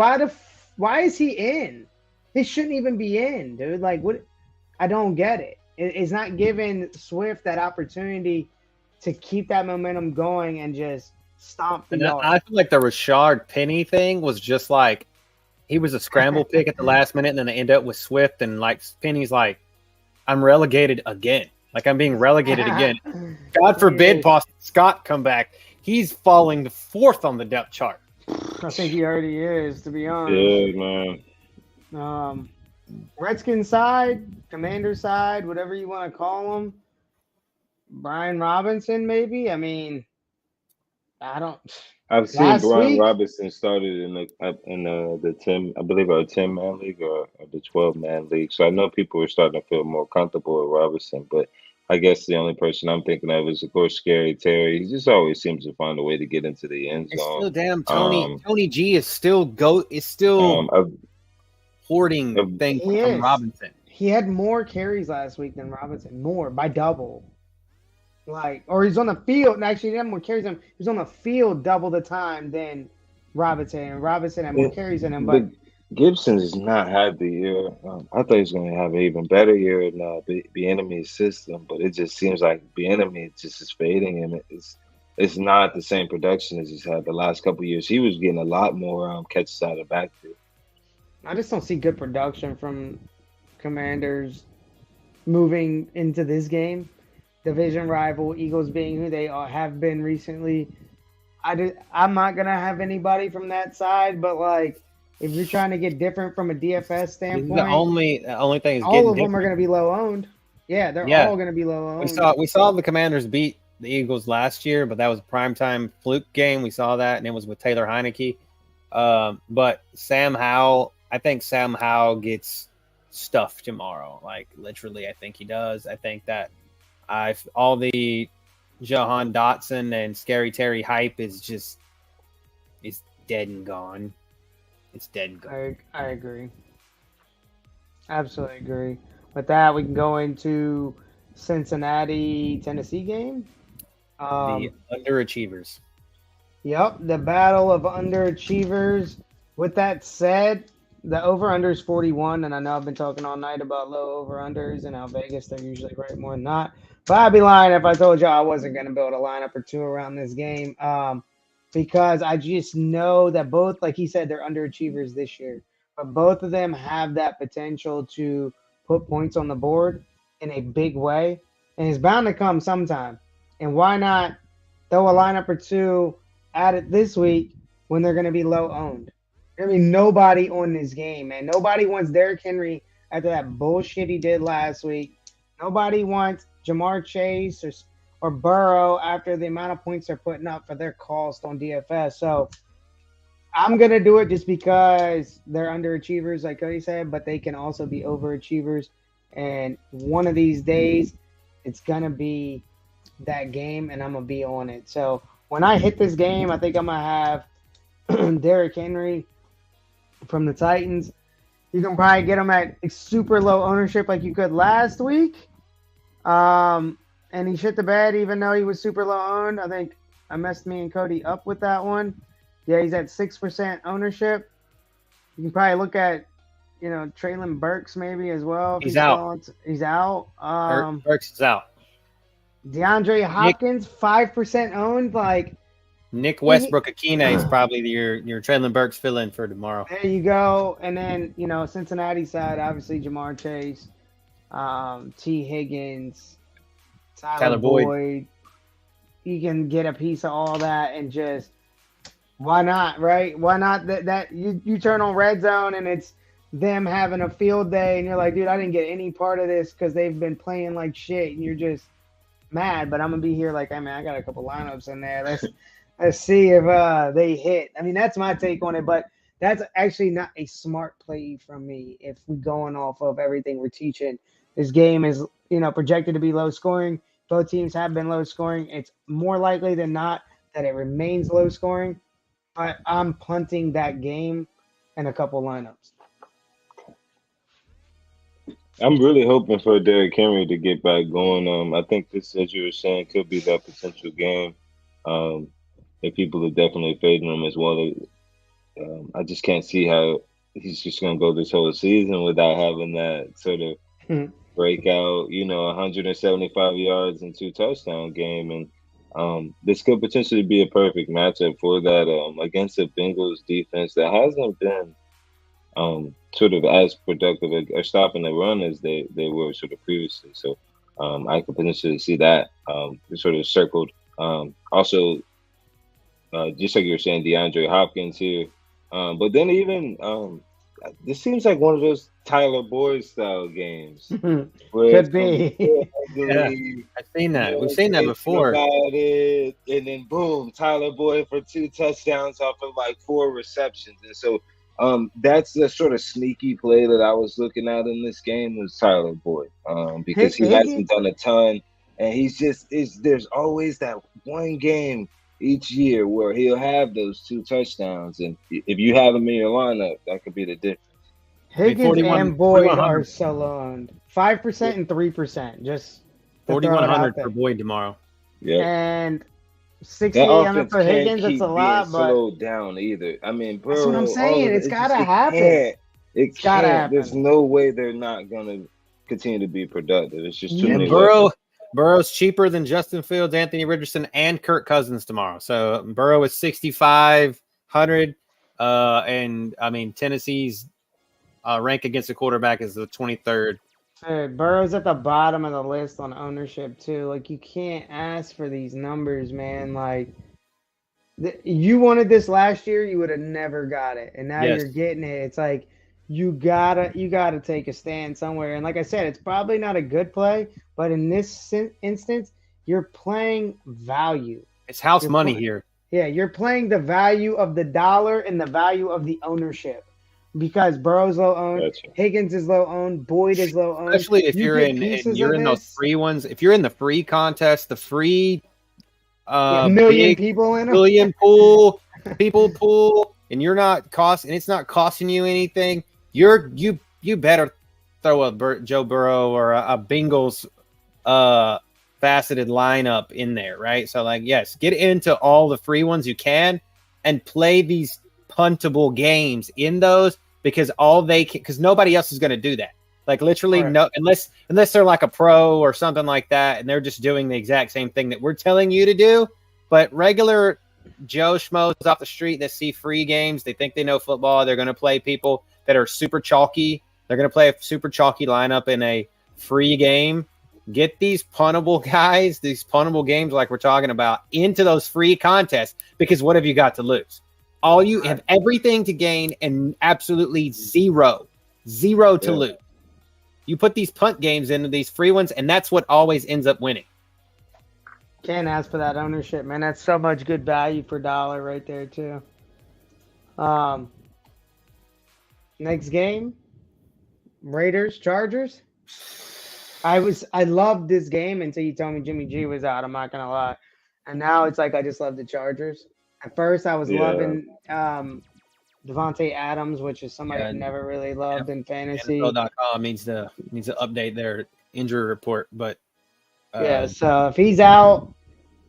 why is he in? He shouldn't even be in, dude. Like, what? I don't get it. It's not giving Swift that opportunity to keep that momentum going and just stomp the yard. I feel like the Rashard Penny thing was just like, he was a scramble pick at the last minute, and then they end up with Swift, and like Penny's like, I'm relegated again. Like, I'm being relegated again. God forbid Boston Scott come back. He's falling 4th on the depth chart. I think he already is, to be honest. Yeah, man. Redskins side, Commander side, whatever you want to call him. Brian Robinson, maybe. I mean, I don't. I've seen Last Brian week, Robinson started in the 10, I believe, a 10-man league or the 12-man league. So I know people are starting to feel more comfortable with Robinson, but I guess the only person I'm thinking of is, of course, Scary Terry. He just always seems to find a way to get into the end It's zone. still damn Um, Tony G is still I've, hoarding things he from is. Robinson. He had more carries last week than Robinson, more by double. Or he's on the field. And actually, he had more carries than he's on the field double the time than Robinson. And Robinson had more carries than him, but Gibson has not had the year. I thought he was going to have an even better year in the enemy's system, but it just seems like the enemy just is fading him. It's not the same production as he's had the last couple of years. He was getting a lot more catches out of the backfield. I just don't see good production from Commanders moving into this game. Division rival, Eagles being who they have been recently. I'm not going to have anybody from that side, but if you're trying to get different from a DFS standpoint, The only thing is all of them are going to be low owned. Yeah, they're all going to be low owned. We saw the Commanders beat the Eagles last year, but that was a primetime fluke game. We saw that, and it was with Taylor Heineke. But Sam Howell, I think Sam Howell gets stuffed tomorrow. Literally, I think he does. I think that all the Jahan Dotson and Scary Terry hype is dead and gone. It's dead and gone. I agree. Absolutely agree. With that, we can go into Cincinnati, Tennessee game. The underachievers. Yep, the battle of underachievers. With that said, the over-under is 41, and I know I've been talking all night about low over-unders and how Vegas, they're usually right more than not. But I'd be lying if I told you I wasn't going to build a lineup or two around this game because I just know that both, like he said, they're underachievers this year. But both of them have that potential to put points on the board in a big way, and it's bound to come sometime. And why not throw a lineup or two at it this week when they're going to be low owned? I mean, nobody on this game, man. Nobody wants Derrick Henry after that bullshit he did last week. Nobody wants Jamar Chase or Burrow after the amount of points they're putting up for their cost on DFS. So I'm going to do it just because they're underachievers, like Cody said, but they can also be overachievers. And one of these days, it's going to be that game, and I'm going to be on it. So when I hit this game, I think I'm going to have Derrick Henry from the Titans. You can probably get him at super low ownership like you could last week. And he shit the bed even though he was super low owned. I think I messed me and Cody up with that one. Yeah, he's at 6% ownership. You can probably look at, Traylon Burks maybe as well. He's out. He's out. Burks is out. DeAndre Hopkins, 5% owned. Nick Westbrook-Akine is probably your Traylon Burks fill-in for tomorrow. There you go. And then, Cincinnati side, obviously Jamar Chase, T. Higgins, Tyler Boyd. You can get a piece of all that and just why not, right? Why not that you turn on Red Zone and it's them having a field day and you're like, dude, I didn't get any part of this because they've been playing like shit and you're just mad. But I'm gonna be here like, hey man, I got a couple lineups in there. Let's see if they hit. I mean, that's my take on it, but that's actually not a smart play from me if we're going off of everything we're teaching. This game is, projected to be low scoring. Both teams have been low scoring. It's more likely than not that it remains low scoring, but I'm punting that game and a couple lineups. I'm really hoping for Derrick Henry to get back going. I think this, as you were saying, could be that potential game. If people are definitely fading him as well. I just can't see how he's just going to go this whole season without having that sort of breakout, 175 yards and 2 touchdown game. And this could potentially be a perfect matchup for that against the Bengals defense that hasn't been sort of as productive or stopping the run as they were sort of previously. So I could potentially see that sort of circled. Also, just like you were saying, DeAndre Hopkins here. But then even this seems like one of those Tyler Boyd style games. Could be. Yeah, I've seen that. We've seen that before. About it, and then boom, Tyler Boyd for 2 touchdowns off of like 4 receptions. And so that's the sort of sneaky play that I was looking at in this game was Tyler Boyd. Because he hasn't done a ton, and there's always that one game each year where he'll have those 2 touchdowns, and if you have him in your lineup, that could be the difference. Higgins and Boyd are so low owned. 5% and 3%. Just 4,100 for Boyd tomorrow. Yeah. And 68 for Higgins, it's a lot, but slowed down either. I mean, bro, that's what I'm saying. It's gotta happen. It's gotta happen. There's no way they're not gonna continue to be productive. It's just too many. Burrow's cheaper than Justin Fields, Anthony Richardson, and Kirk Cousins tomorrow. So Burrow is 6,500. And I mean, Tennessee's rank against the quarterback is the 23rd. Burrow's at the bottom of the list on ownership too. Like, you can't ask for these numbers, man. Like, you wanted this last year, you would have never got it, and now you're getting it. It's like you gotta take a stand somewhere. And like I said, it's probably not a good play, but in this instance, you're playing value. It's house money here. Yeah, you're playing the value of the dollar and the value of the ownership. Because Burrow's low owned, gotcha. Higgins is low owned, Boyd is low owned. Especially if you're in those free ones. If you're in the free contest, the free million people in them. Million pool, and you're not and it's not costing you anything. You better throw a Joe Burrow or a Bengals faceted lineup in there, right? So like, yes, get into all the free ones you can and play these puntable games in those, because because nobody else is going to do that. Like, literally, no, unless they're like a pro or something like that, and they're just doing the exact same thing that we're telling you to do. But regular Joe Schmoes off the street that see free games, they think they know football. They're going to play people that are super chalky. They're going to play a super chalky lineup in a free game. Get these puntable guys, these puntable games like we're talking about, into those free contests, because what have you got to lose? All you have everything to gain and absolutely zero to lose. You put these punt games into these free ones, and that's what always ends up winning. Can't ask for that ownership, man. That's so much good value per dollar right there, too. Next game, Raiders, Chargers. I loved this game until you told me Jimmy G was out. I'm not going to lie. And now it's like I just love the Chargers. At first, I was loving Devontae Adams, which is somebody I never really loved in fantasy. NFL.com needs to update their injury report, but so if he's out,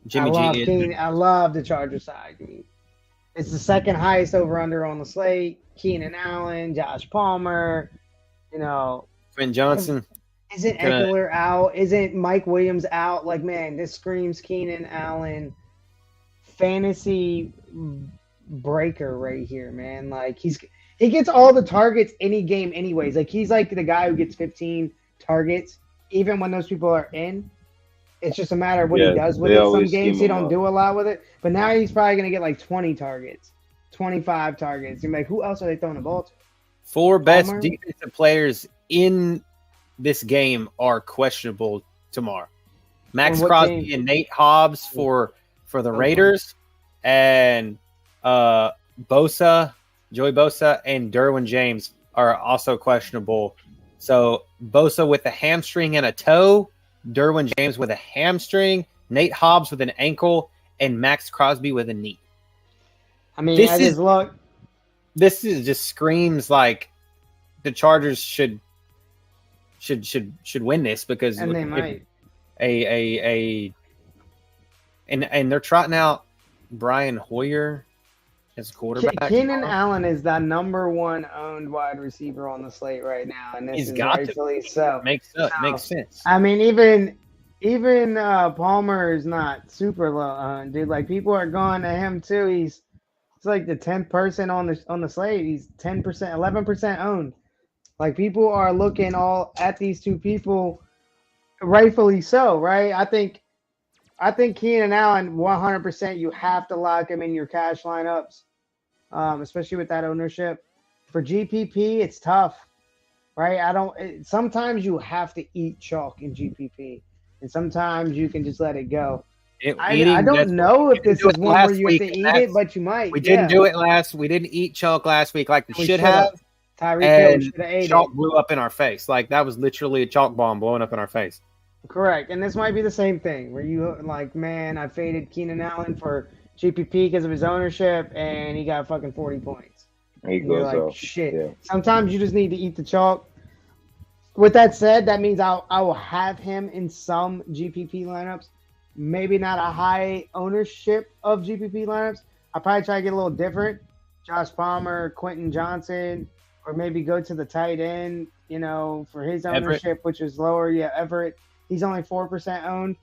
Jimmy G. I love the Chargers side. I mean, it's the second highest over/under on the slate. Keenan Allen, Josh Palmer, Quinn Johnson. Isn't Eckler out? Isn't Mike Williams out? Like, man, this screams Keenan Allen fantasy breaker right here, man. Like, he gets all the targets any game anyways. Like, he's like the guy who gets 15 targets even when those people are in. It's just a matter of what he does with it. Some games he don't do a lot with it, but now he's probably going to get like 20 targets, 25 targets. You're like, who else are they throwing the ball to? 4 best defensive players in this game are questionable tomorrow. Max Crosby and Nate Hobbs for the Raiders, and Joey Bosa and Derwin James are also questionable. So Bosa with a hamstring and a toe, Derwin James with a hamstring, Nate Hobbs with an ankle, and Max Crosby with a knee. I mean, this just screams like the Chargers should win this, because and they might. And they're trotting out Brian Hoyer as quarterback. Keenan Allen is the number 1 owned wide receiver on the slate right now, and this is rightfully so. Makes sense. I mean, even Palmer is not super low owned, dude. Like, people are going to him too. He's like the 10th person on the slate. He's 10%, 11% owned. Like, people are looking all at these two people, rightfully so, right? I think Keenan Allen, 100%, you have to lock him in your cash lineups, especially with that ownership. for GPP, it's tough, right? Sometimes you have to eat chalk in GPP, and sometimes you can just let it go. I don't know if this is one where you have to eat it, but you might. We didn't do it we didn't eat chalk last week like we should have. Tyreek Hill should have ate chalk it. blew up in our face. Like, that was literally a chalk bomb blowing up in our face. Correct. And this might be the same thing where you like, man, I faded Keenan Allen for GPP because of his ownership, and he got fucking 40 points. He goes like, off. Shit. Yeah. Sometimes you just need to eat the chalk. With that said, that means I will have him in some GPP lineups. Maybe not a high ownership of GPP lineups. I'll probably try to get a little different. Josh Palmer, Quentin Johnson, or maybe go to the tight end, for his ownership, Everett, which is lower. Yeah, Everett. He's only 4% owned.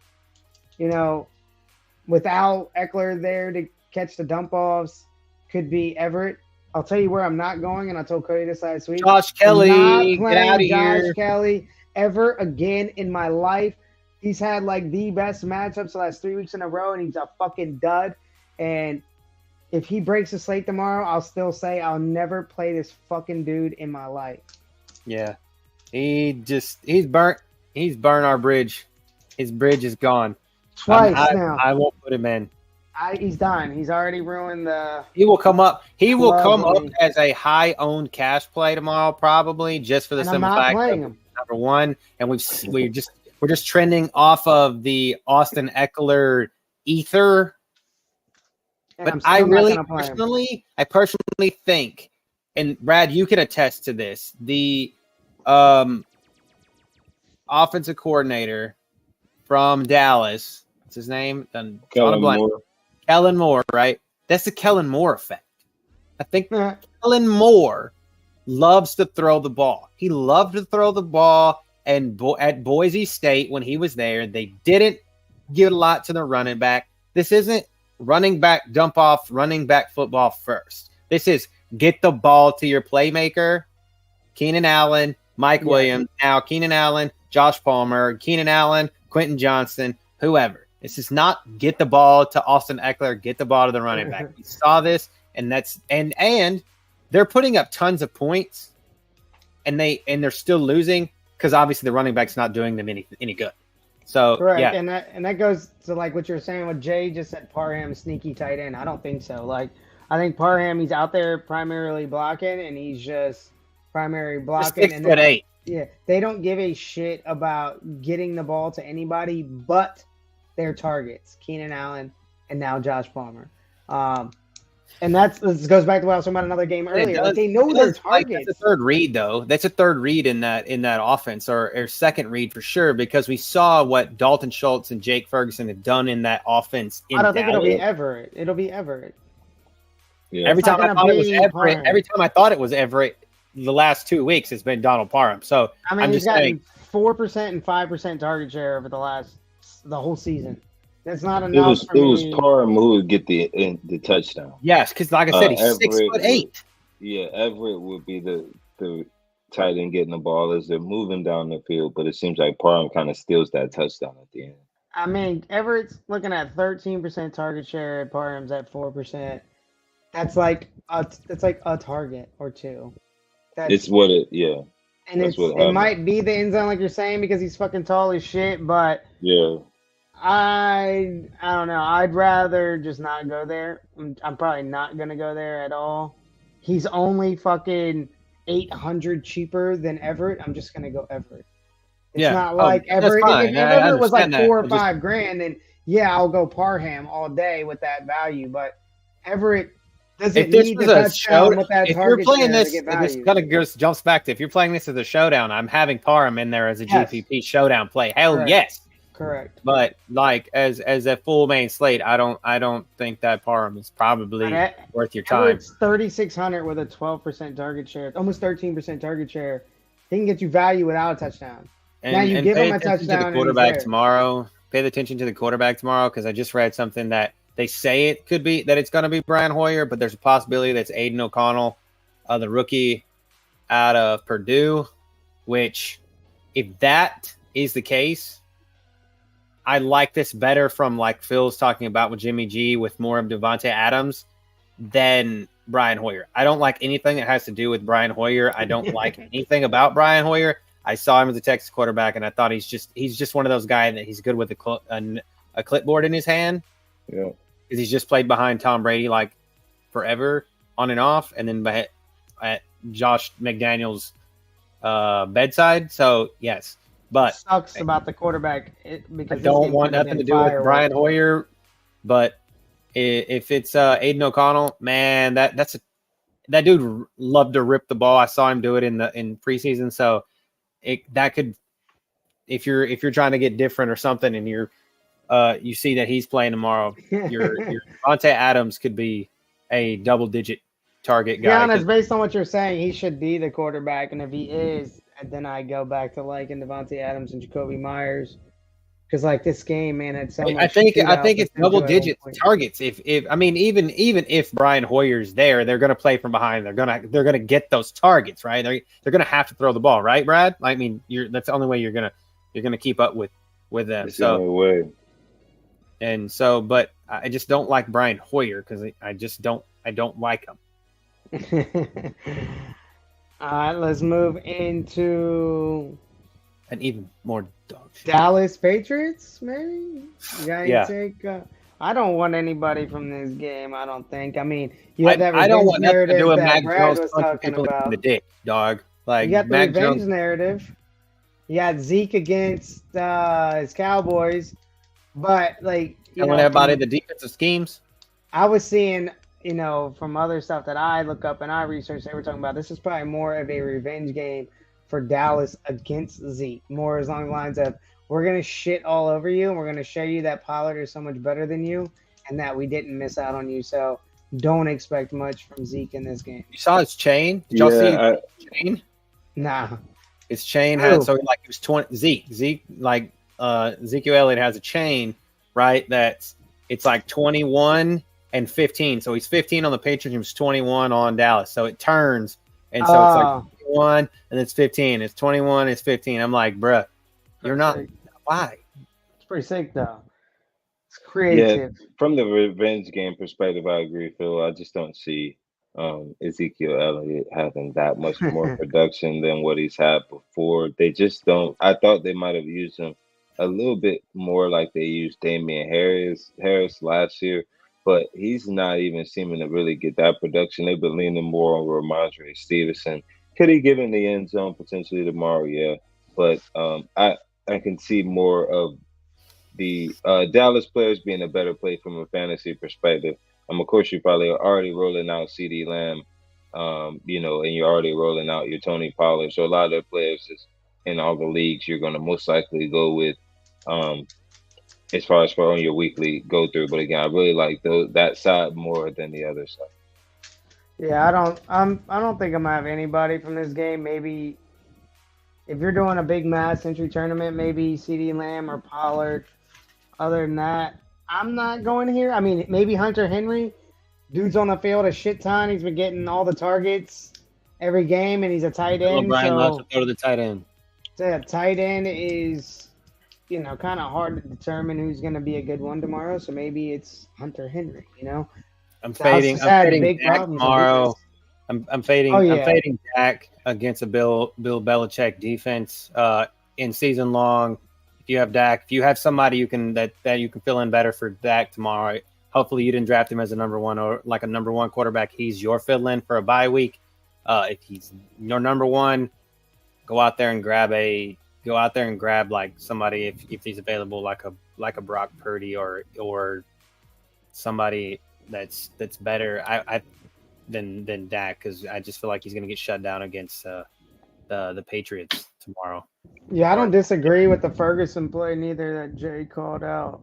Without Eckler there to catch the dump offs, could be Everett. I'll tell you where I'm not going, and I told Cody this last week. Josh Kelly, get out of here. Josh Kelly ever again in my life. He's had like the best matchups the last 3 weeks in a row, and he's a fucking dud. And if he breaks the slate tomorrow, I'll still say I'll never play this fucking dude in my life. Yeah. He's burnt our bridge. His bridge is gone. Twice now. I won't put him in. He's done. He's already ruined the. He will come up. He will come up as a high-owned cash play tomorrow, probably, just for the simple fact of number one. And we're just trending off of the Austin Eckler ether. But I personally think, and Brad, you can attest to this, the offensive coordinator from Dallas, what's his name? Kellen Moore, right? That's the Kellen Moore effect. I think Kellen Moore loves to throw the ball. He loved to throw the ball, and at Boise State when he was there, they didn't give a lot to the running back. This isn't running back dump off, running back football first. This is get the ball to your playmaker, Keenan Allen, Mike Williams, now Keenan Allen, Josh Palmer, Keenan Allen, Quentin Johnson, whoever. This is not get the ball to Austin Eckler, get the ball to the running back. We saw this, and and they're putting up tons of points, and they're still losing because obviously the running back's not doing them any good. So correct, yeah. and that goes to like what you're saying with Jay just said Parham sneaky tight end. I don't think so. Like I think Parham, he's out there primarily blocking, and he's just primary blocking. 6'8". Yeah, they don't give a shit about getting the ball to anybody but their targets, Keenan Allen and now Josh Palmer. And this goes back to what I was talking about another game earlier. Like they know their targets. That's a third read, though. That's a third read in that offense, or second read for sure, because we saw what Dalton Schultz and Jake Ferguson have done in that offense. I don't think it'll be Everett. It'll be Everett. Yeah. Every time I thought it was Everett, the last 2 weeks it's been Donald Parham. So I'm just saying 4% and 5% target share over the whole season. That's not enough. It was Parham who would get the touchdown. Yes, because like I said, he's 6'8". Yeah, Everett would be the tight end getting the ball as they're moving down the field, but it seems like Parham kind of steals that touchdown at the end. I mean, Everett's looking at 13% target share. Parham's at 4%. That's like a target or two. And it might be the end zone like you're saying because he's fucking tall as shit, but yeah. I don't know. I'd rather just not go there. I'm probably not gonna go there at all. He's only fucking 800 cheaper than Everett. I'm just gonna go Everett. It's not like Everett. If Everett was like $4 or $5 grand, then I'll go Parham all day with that value. But Everett doesn't need the touchdown with that target. If you're playing this, jumps back to if you're playing this as a showdown, I'm having Parham in there as a GPP showdown play. Hell yes. Correct. But like as a full main slate, I don't think that Parham is probably worth your time. It's 3,600 with a 12% target share, almost 13% target share. He can get you value without a touchdown. Now you give him a touchdown. To the quarterback tomorrow. Pay attention to the quarterback tomorrow because I just read something that they say it could be that it's going to be Brian Hoyer, but there's a possibility that's Aiden O'Connell, the rookie out of Purdue. Which, if that is the case, I like this better from like Phil's talking about with Jimmy G with more of Devontae Adams than Brian Hoyer. I don't like anything that has to do with Brian Hoyer. I don't like anything about Brian Hoyer. I saw him as a Texas quarterback, and I thought he's just one of those guys that he's good with a clipboard in his hand. Yeah, because he's just played behind Tom Brady like forever on and off, and then at Josh McDaniels' bedside. So yes, but it sucks about the quarterback because I don't want nothing to do with Brian Hoyer. But if it's Aiden O'Connell, man, that dude loved to rip the ball. I saw him do it in preseason. So that could, if you're trying to get different or something, and you see that he's playing tomorrow, your Devontae Adams could be a double-digit target guy. To be honest, based on what you're saying, he should be the quarterback, and if he is, then I go back to liking Devontae Adams and Jacoby Myers. Because like this game, man, it's so much. I think it's double-digit targets. Even if Brian Hoyer's there, they're going to play from behind. They're gonna get those targets, right? They're going to have to throw the ball, right, Brad? I mean, that's the only way you're gonna keep up with them. It's the only way. And so, but I just don't like Brian Hoyer because I don't like him. All right, let's move into an even more dog shit. Dallas Patriots, maybe? You got any take? I don't want anybody from this game, I don't think. I mean, you have that revenge narrative that Brad was talking about. In the dick, dog. Like, you got the revenge narrative. You got Zeke against his Cowboys. But, like, telling everybody the defensive schemes. I was seeing, from other stuff that I look up and I research, they were talking about this is probably more of a revenge game for Dallas against Zeke. More as long the lines of, we're going to shit all over you, and we're going to show you that Pollard is so much better than you, and that we didn't miss out on you. So don't expect much from Zeke in this game. You saw his chain? Did y'all see his chain? Nah. His chain had, so like it was 20, Zeke, like Ezekiel Elliott has a chain, right? It's like 21 and 15. So he's 15 on the Patriots, he was 21 on Dallas. So it turns, and so it's like 21 and it's 15. It's 21, it's 15. I'm like, bruh, you're not. Why? It's pretty sick though. It's creative. Yeah, from the revenge game perspective, I agree, Phil. I just don't see Ezekiel Elliott having that much more production than what he's had before. They just don't. I thought they might have used him a little bit more like they used Damian Harris last year, but he's not even seeming to really get that production. They've been leaning more on Ramondre Stevenson. Could he get in the end zone potentially tomorrow? Yeah, but I can see more of the Dallas players being a better play from a fantasy perspective. Of course, you're probably already rolling out CeeDee Lamb, and you're already rolling out your Tony Pollard. So a lot of the players in all the leagues, you're going to most likely go with as far as on your weekly go through. But again, I really like that side more than the other side. Yeah, I don't think I'm gonna have anybody from this game. Maybe if you're doing a big mass entry tournament, maybe CeeDee Lamb or Pollard. Other than that, I'm not going here. I mean, maybe Hunter Henry. Dude's on the field a shit ton. He's been getting all the targets every game, and he's a tight end. Brian loves to go to the tight end. So tight end is, kind of hard to determine who's going to be a good one tomorrow. So maybe it's Hunter Henry. I'm fading Dak tomorrow. I'm fading Dak against a Bill Belichick defense in season long. If you have Dak, if you have somebody you can fill in better for Dak tomorrow, hopefully you didn't draft him as a number one or like a number one quarterback. He's your fill in for a bye week. If he's your number one, go out there and grab like somebody if he's available, like a Brock Purdy or somebody that's better than Dak, because I just feel like he's going to get shut down against the Patriots tomorrow. Yeah, I don't disagree with the Ferguson play neither that Jay called out.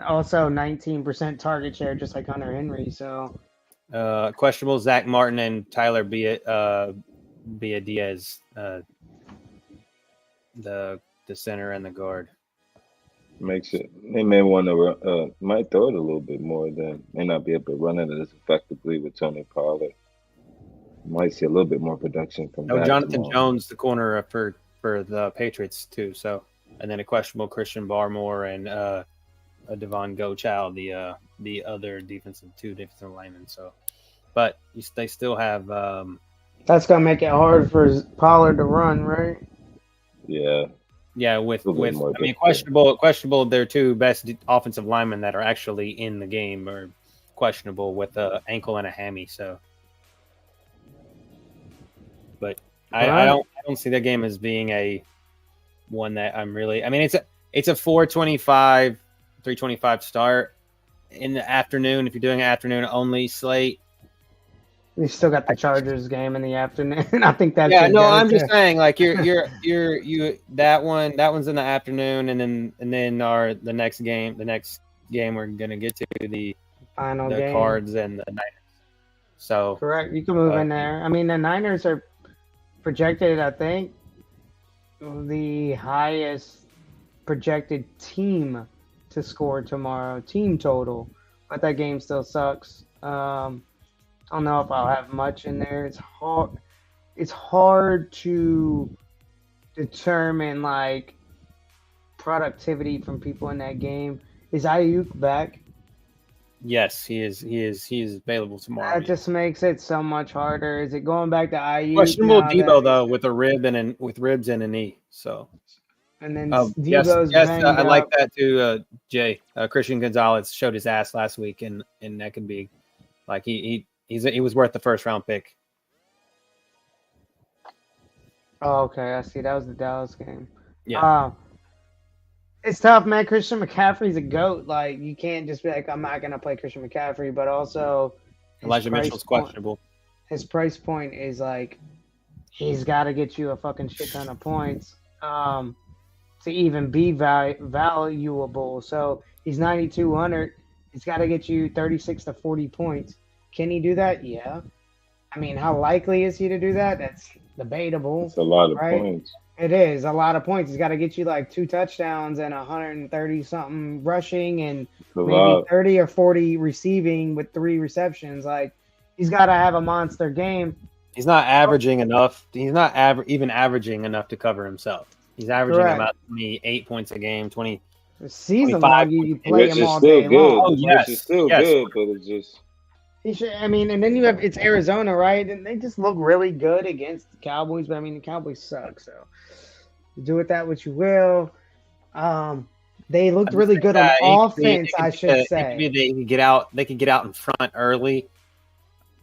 Also 19% target share, just like Hunter Henry. So questionable Zach Martin and Tyler Diaz, the center and the guard. Makes it. They may want to might throw it a little bit more. Then may not be able to run it as effectively with Tony Pollard. Might see a little bit more production from. Jonathan Jones, the corner for the Patriots too. So, and then a questionable Christian Barmore and a Devon Gochow, the other two defensive linemen. So but they still have. That's gonna make it hard for Pollard to run, right? Yeah. Yeah, with questionable. Their two best offensive linemen that are actually in the game are questionable with an ankle and a hammy. So, but I don't see that game as being a one that I'm really. I mean, it's a 4:25, 3:25 start in the afternoon. If you're doing an afternoon only slate. You still got the Chargers game in the afternoon. I think that's I'm just saying, like you that one's in the afternoon, and then the next game we're gonna get to the final game. Cards and the Niners. So correct, you can move in there. I mean, the Niners are projected, I think, the highest projected team to score tomorrow, team total, but that game still sucks. I don't know if I'll have much in there. It's hard to determine like productivity from people in that game. Is Ayuk back? Yes, he is. He is available tomorrow. That just makes it so much harder. Is it going back to Ayuk? Questionable Debo though, with ribs and a knee. So. And then Debo's yes, I like that too. Jay Christian Gonzalez showed his ass last week, and that can be like he was worth the first round pick. Oh, okay. I see. That was the Dallas game. Yeah. It's tough, man. Christian McCaffrey's a GOAT. Like, you can't just be like, I'm not going to play Christian McCaffrey, but also Elijah Mitchell's questionable. His price point is like, he's got to get you a fucking shit ton of points to even be valuable. So he's 9,200. He's got to get you 36 to 40 points. Can he do that? Yeah. I mean, how likely is he to do that? That's debatable. It's a lot of points. It is a lot of points. He's got to get you like 2 touchdowns and 130-something rushing and maybe 30 or 40 receiving with 3 receptions. Like, he's got to have a monster game. He's not averaging enough. He's not even averaging enough to cover himself. He's averaging about 28 points a game, 20. Season long, you play him all day long. Oh, yes. It's still good, but it's just. I mean, and then it's Arizona, right? And they just look really good against the Cowboys, but I mean, the Cowboys suck, so do with that what you will. They looked really good on offense, I should say. They could get out in front early.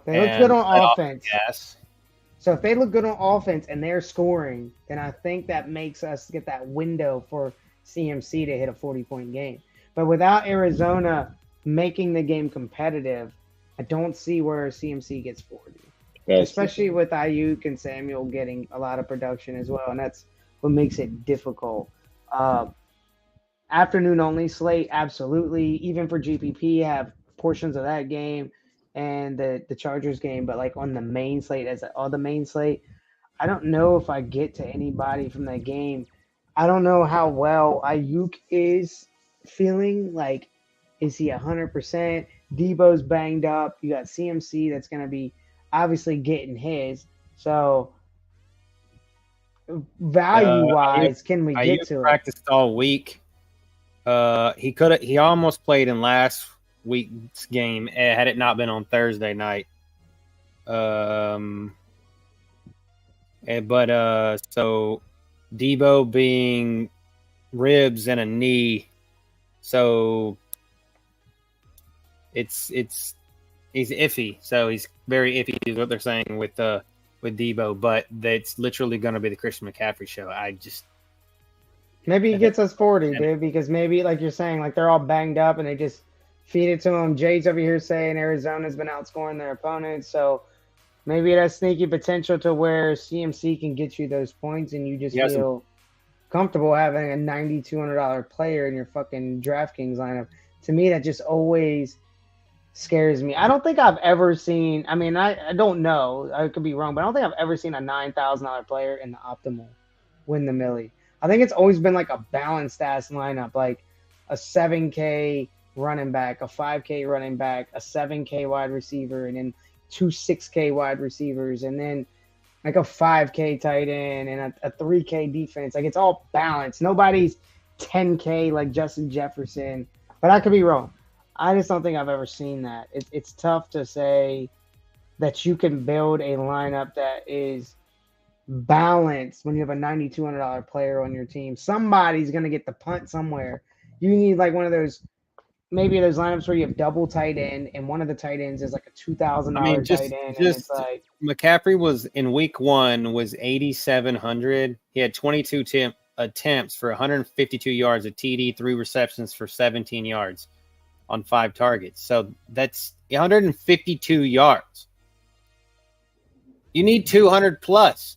They look good on offense. Yes. So if they look good on offense and they're scoring, then I think that makes us get that window for CMC to hit a 40-point game. But without Arizona making the game competitive, I don't see where CMC gets 40, especially with Ayuk and Samuel getting a lot of production as well, and that's what makes it difficult. Afternoon only slate, absolutely. Even for GPP, have portions of that game and the Chargers game, but like on the main slate, the main slate, I don't know if I get to anybody from that game. I don't know how well Ayuk is feeling. Like, is he 100%? Debo's banged up. You got CMC that's going to be obviously getting his. So value-wise, can we get to it? Practiced all week. He almost played in last week's game had it not been on Thursday night. So Debo being ribs and a knee, so he's iffy. So he's very iffy is what they're saying with Debo, but that's literally going to be the Christian McCaffrey show. Maybe he gets us 40, dude, because maybe like you're saying, like they're all banged up and they just feed it to him. Jay's over here saying Arizona's been outscoring their opponents, so maybe that's sneaky potential to where CMC can get you those points and you just feel comfortable having a $9,200 player in your fucking DraftKings lineup. To me, that just always scares me. I don't think I've ever seen, I mean, I don't know, I could be wrong, but I don't think I've ever seen a $9,000 player in the optimal win the millie. I think it's always been like a balanced ass lineup, like a 7K running back, a 5K running back, a 7K wide receiver, and then 2 6K wide receivers, and then like a 5K tight end and a 3K defense. Like, it's all balanced. Nobody's 10K like Justin Jefferson, but I could be wrong. I just don't think I've ever seen that. It's tough to say that you can build a lineup that is balanced when you have a $9,200 player on your team. Somebody's going to get the punt somewhere. You need like one of those, maybe those lineups where you have double tight end and one of the tight ends is like a $2,000 tight end. And it's like McCaffrey was in week 1 was 8,700. He had 22 attempts for 152 yards, a TD, 3 receptions for 17 yards on 5 targets. So that's 152 yards. You need 200 plus.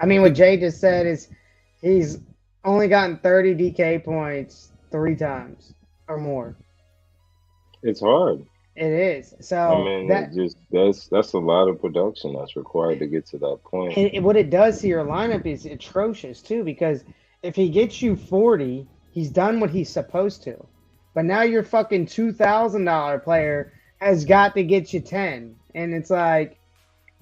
I mean, what Jay just said is he's only gotten 30 DK points 3 times or more. It's hard. It is. So I mean, that's a lot of production that's required to get to that point. And what it does to your lineup is atrocious too, because if he gets you 40, he's done what he's supposed to. But now your fucking $2,000 player has got to get you 10, and it's like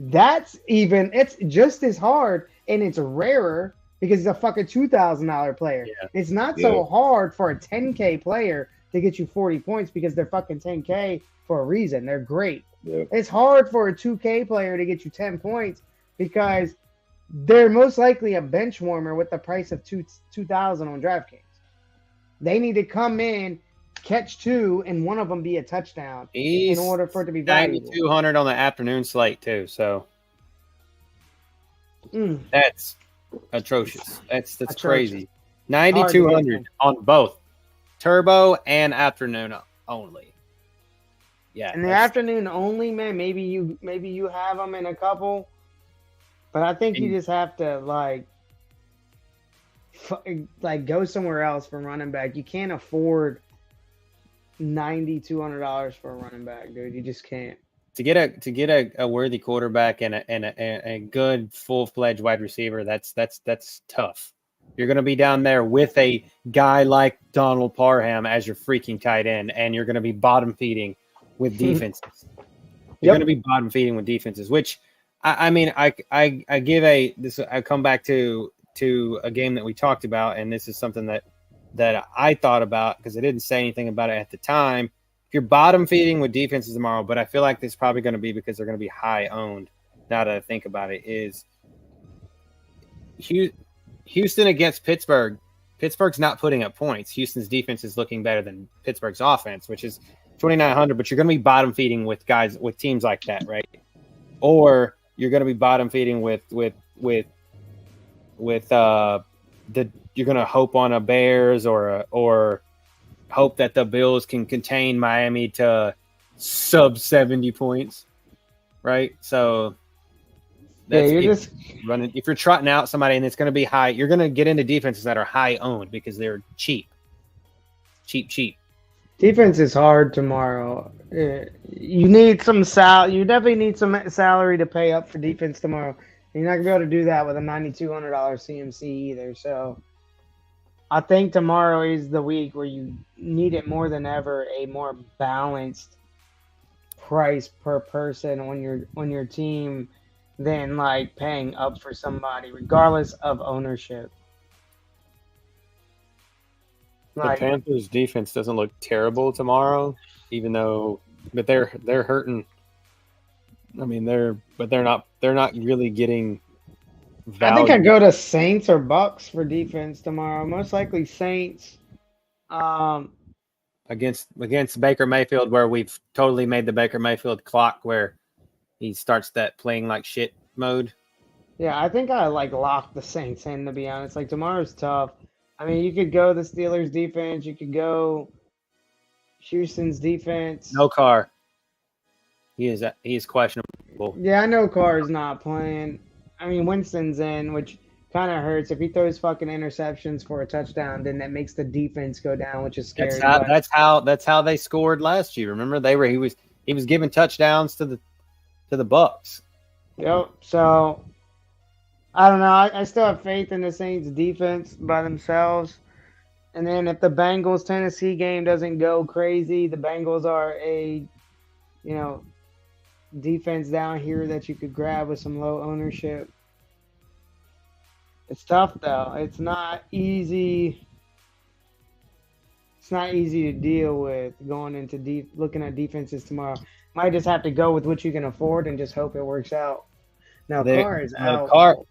it's just as hard, and it's rarer because he's a fucking $2,000 player. Yeah. It's not so hard for a 10K player to get you 40 points because they're fucking 10K for a reason. They're great. Yeah. It's hard for a 2K player to get you 10 points because they're most likely a bench warmer with the price of 2,000 on DraftKings. They need to come in, catch 2, and one of them be a touchdown in order for it to be valuable. 9,200 on the afternoon slate too, so that's atrocious. That's atrocious. Crazy. 9,200 on both turbo and afternoon only. Yeah, in the afternoon only, man. Maybe you have them in a couple, but I think you just have to like go somewhere else for running back. You can't afford $9,200 for a running back, dude. You just can't. To get a worthy quarterback and a good full-fledged wide receiver, that's tough. You're going to be down there with a guy like Donald Parham as your freaking tight end, and you're going to be bottom feeding with defenses. You're going to be bottom feeding with defenses, which I mean, I come back to a game that we talked about, and this is something that I thought about because I didn't say anything about it at the time. If you're bottom feeding with defenses tomorrow, but I feel like it's probably going to be because they're going to be high owned. Now that I think about it, is Houston against Pittsburgh. Pittsburgh's not putting up points. Houston's defense is looking better than Pittsburgh's offense, which is 2,900. But you're going to be bottom feeding with teams like that, right? Or you're going to be bottom feeding with you're going to hope on a Bears or hope that the Bills can contain Miami to sub 70 points, right? So that's if you're trotting out somebody and it's going to be high, you're going to get into defenses that are high owned because they're cheap. Defense is hard tomorrow. You need some You definitely need some salary to pay up for defense tomorrow. You're not gonna be able to do that with a $9,200 CMC either. So I think tomorrow is the week where you need it more than ever, a more balanced price per person on your team than like paying up for somebody, regardless of ownership. The Panthers defense doesn't look terrible tomorrow, but they're hurting. I mean, they're not really getting value. I think I'd go to Saints or Bucks for defense tomorrow. Most likely Saints. Against Baker Mayfield, where we've totally made the Baker Mayfield clock where he starts that playing like shit mode. Yeah, I think I lock the Saints in, to be honest. Like tomorrow's tough. I mean, you could go the Steelers defense. You could go Houston's defense. No Carr. He is questionable. Yeah, I know Carr is not playing. I mean, Winston's in, which kind of hurts. If he throws fucking interceptions for a touchdown, then that makes the defense go down, which is scary. That's how they scored last year. Remember, he was giving touchdowns to the Bucks. Yep. So I don't know. I still have faith in the Saints defense by themselves. And then if the Bengals-Tennessee game doesn't go crazy, the Bengals are a, defense down here that you could grab with some low ownership. It's tough, though. It's not easy it's not easy to deal with going into looking at defenses tomorrow. Might just have to go with what you can afford and just hope it works out. Now, Carr is out.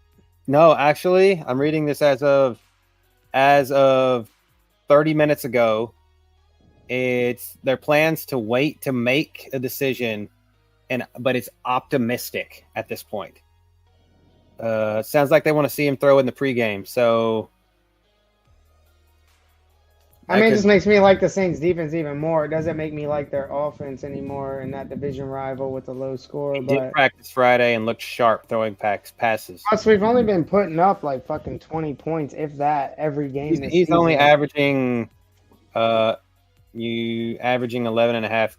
No, actually, I'm reading this as of 30 minutes ago. It's their plans to wait to make a decision, but it's optimistic at this point. Sounds like they want to see him throw in the pregame. So, it just makes me like the Saints defense even more. It doesn't make me like their offense anymore in that division rival with the low score. He did practice Friday and looked sharp throwing passes. Plus, we've only been putting up like fucking 20 points, if that, every game. He's only averaging, averaging 11.5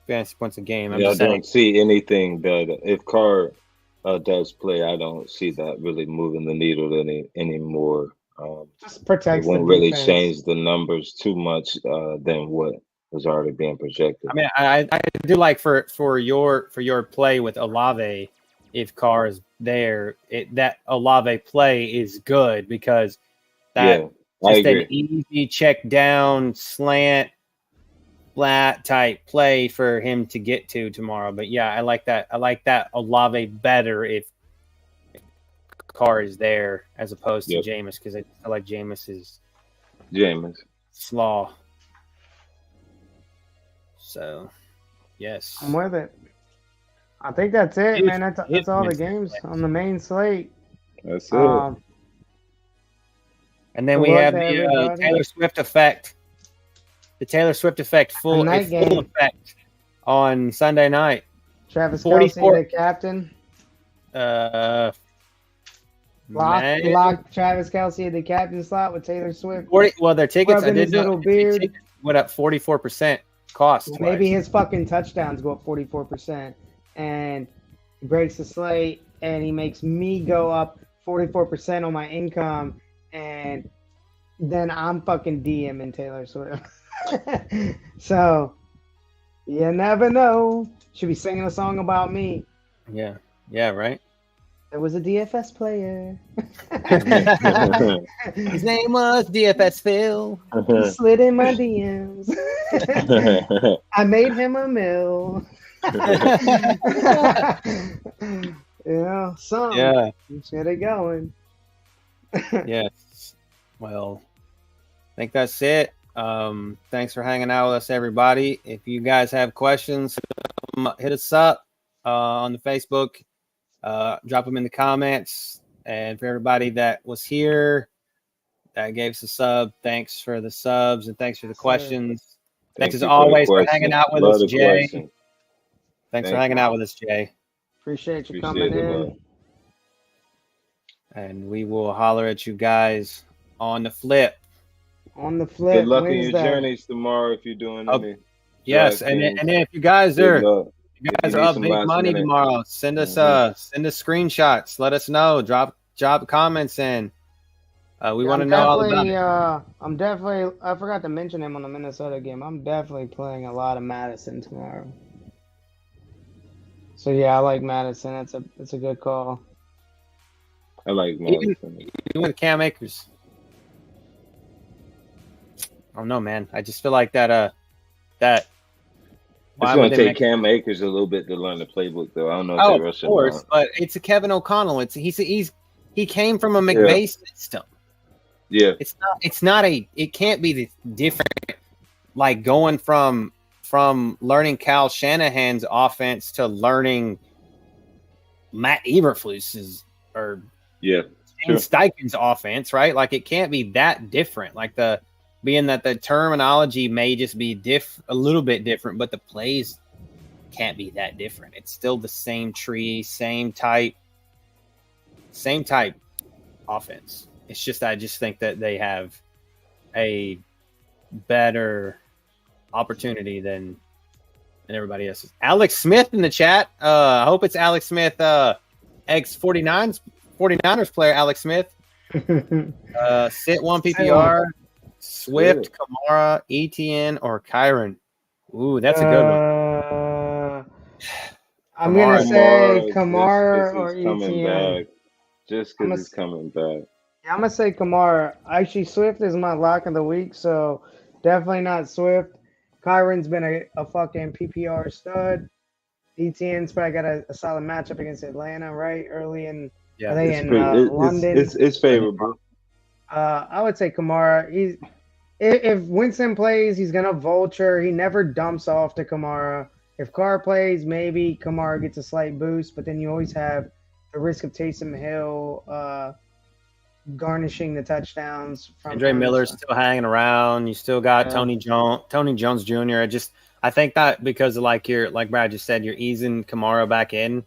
fantasy points a game. I don't see anything that if Carr does play, I don't see that really moving the needle anymore. Just protects. It won't really change the numbers too much than what was already being projected. I mean, I do like for your play with Olave, if Carr is there, that Olave play is good because that's just an easy check down slant flat type play for him to get to tomorrow. But yeah, I like that. I like that Olave better if Carr is there as opposed to Jameis, because I feel like Jameis is slaw. So, yes, I'm with it. I think that's it, man. That's all the games on the main slate. That's it. And then we have the Taylor Swift effect. The Taylor Swift effect full effect on Sunday night. Travis Kelce, the captain. Lock Travis Kelce in the captain slot with Taylor Swift. Their tickets, I did know, tickets went up 44% cost. Well, maybe his fucking touchdowns go up 44%, and he breaks the slate, and he makes me go up 44% on my income, and then I'm fucking DMing Taylor Swift. So you never know. Should be singing a song about me. Yeah, right. There was a DFS player. His name was DFSPhil. He slid in my DMs. I made him a mill. Let's get it going. Yes. Well, I think that's it. Thanks for hanging out with us, everybody. If you guys have questions, hit us up on the Facebook. Drop them in the comments. And for everybody that was here, that gave us a sub, thanks for the subs and thanks for the questions. Thanks as always for hanging out with us, Jay. Thanks for hanging out with us, Jay. Appreciate you coming in. And we will holler at you guys on the flip. Good luck in your journeys tomorrow if you're doing any. Yes, and then if you guys are up big money tomorrow, send us screenshots. Let us know. Drop comments in. We want to know all about it. I forgot to mention him on the Minnesota game. I'm definitely playing a lot of Madison tomorrow. So yeah, I like Madison. It's a good call. I like Madison. Even with Cam Akers. I don't know, man. I just feel like that. It's going to take Cam Akers a little bit to learn the playbook, though. I don't know if they're rushing. Of course, but it's a Kevin O'Connell. He came from a McVay system. Yeah, it can't be different. Like going from learning Kyle Shanahan's offense to learning Matt Eberflus's or Steichen's offense, right? Like it can't be that different. Like being that the terminology may just be a little bit different, but the plays can't be that different. It's still the same tree, same type offense. It's just I just think that they have a better opportunity than everybody else. Alex Smith in the chat. I hope it's Alex Smith, ex-49ers player Alex Smith. Sit 1 PPR. Swift, Kamara, ETN, or Kyron. Ooh, that's a good one. I'm going to say Kamara or ETN. Just because he's coming back. Yeah, I'm going to say Kamara. Actually, Swift is my lock of the week, so Definitely not Swift. Kyron's been a fucking PPR stud. ETN's probably got a solid matchup against Atlanta, right? Early in are they in London? It's favorable. I would say Kamara. If Winston plays, he's gonna vulture. He never dumps off to Kamara. If Carr plays, maybe Kamara gets a slight boost, but then you always have the risk of Taysom Hill garnishing the touchdowns. Andre Miller's still hanging around. You still got Tony Jones Jr. I think that because of like Brad just said, you're easing Kamara back in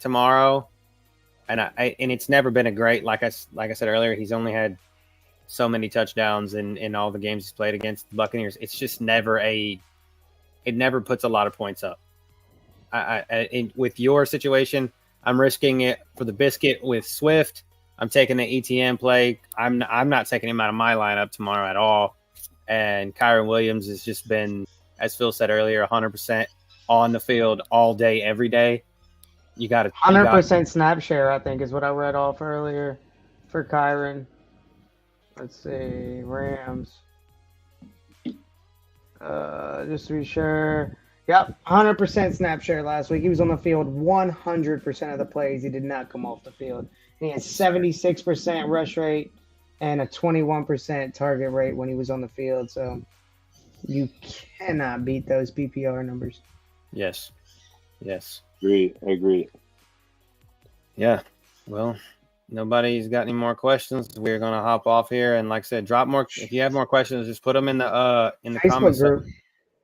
tomorrow, and it's never been a great like I said earlier. He's only had so many touchdowns in all the games he's played against the Buccaneers. It's just it never puts a lot of points up. With your situation, I'm risking it for the biscuit with Swift. I'm taking the ETN play. I'm not taking him out of my lineup tomorrow at all. And Kyron Williams has just been, as Phil said earlier, 100% on the field all day, every day. You got to 100% snap share, I think, is what I read off earlier for Kyron. Let's see, Rams. Just to be sure. Yep, 100% snap share last week. He was on the field 100% of the plays. He did not come off the field. He had 76% rush rate and a 21% target rate when he was on the field. So you cannot beat those PPR numbers. Yes. Agreed. Yeah. Well, nobody's got any more questions. We're gonna hop off here, and like I said, drop more. If you have more questions, just put them in the Facebook comments group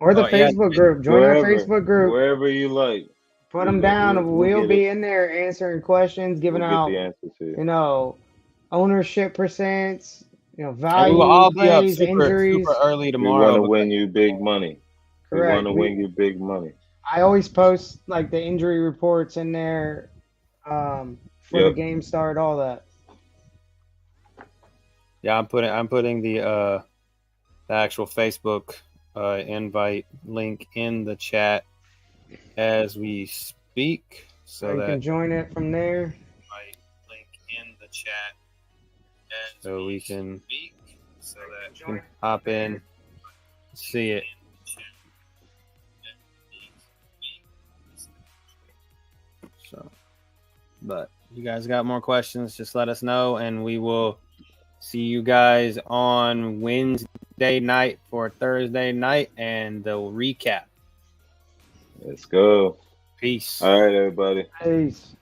or the Facebook group. Join our Facebook group wherever you like. Put them down. We'll be in there answering questions, giving out the answers here. Ownership percents, value, we will all be up plays, injuries. super early tomorrow. We want to win you big money. Correct. We want to win you big money. I always post like the injury reports in there for the game start, all that. Yeah, I'm putting the actual Facebook invite link in the chat as we speak, so you that can join it from there. Invite link in the chat so we can speak, so that you can hop in, see it. So, but you guys got more questions, just let us know, and we will see you guys on Wednesday night for Thursday night and the recap. Let's go. Peace. All right, everybody. Peace.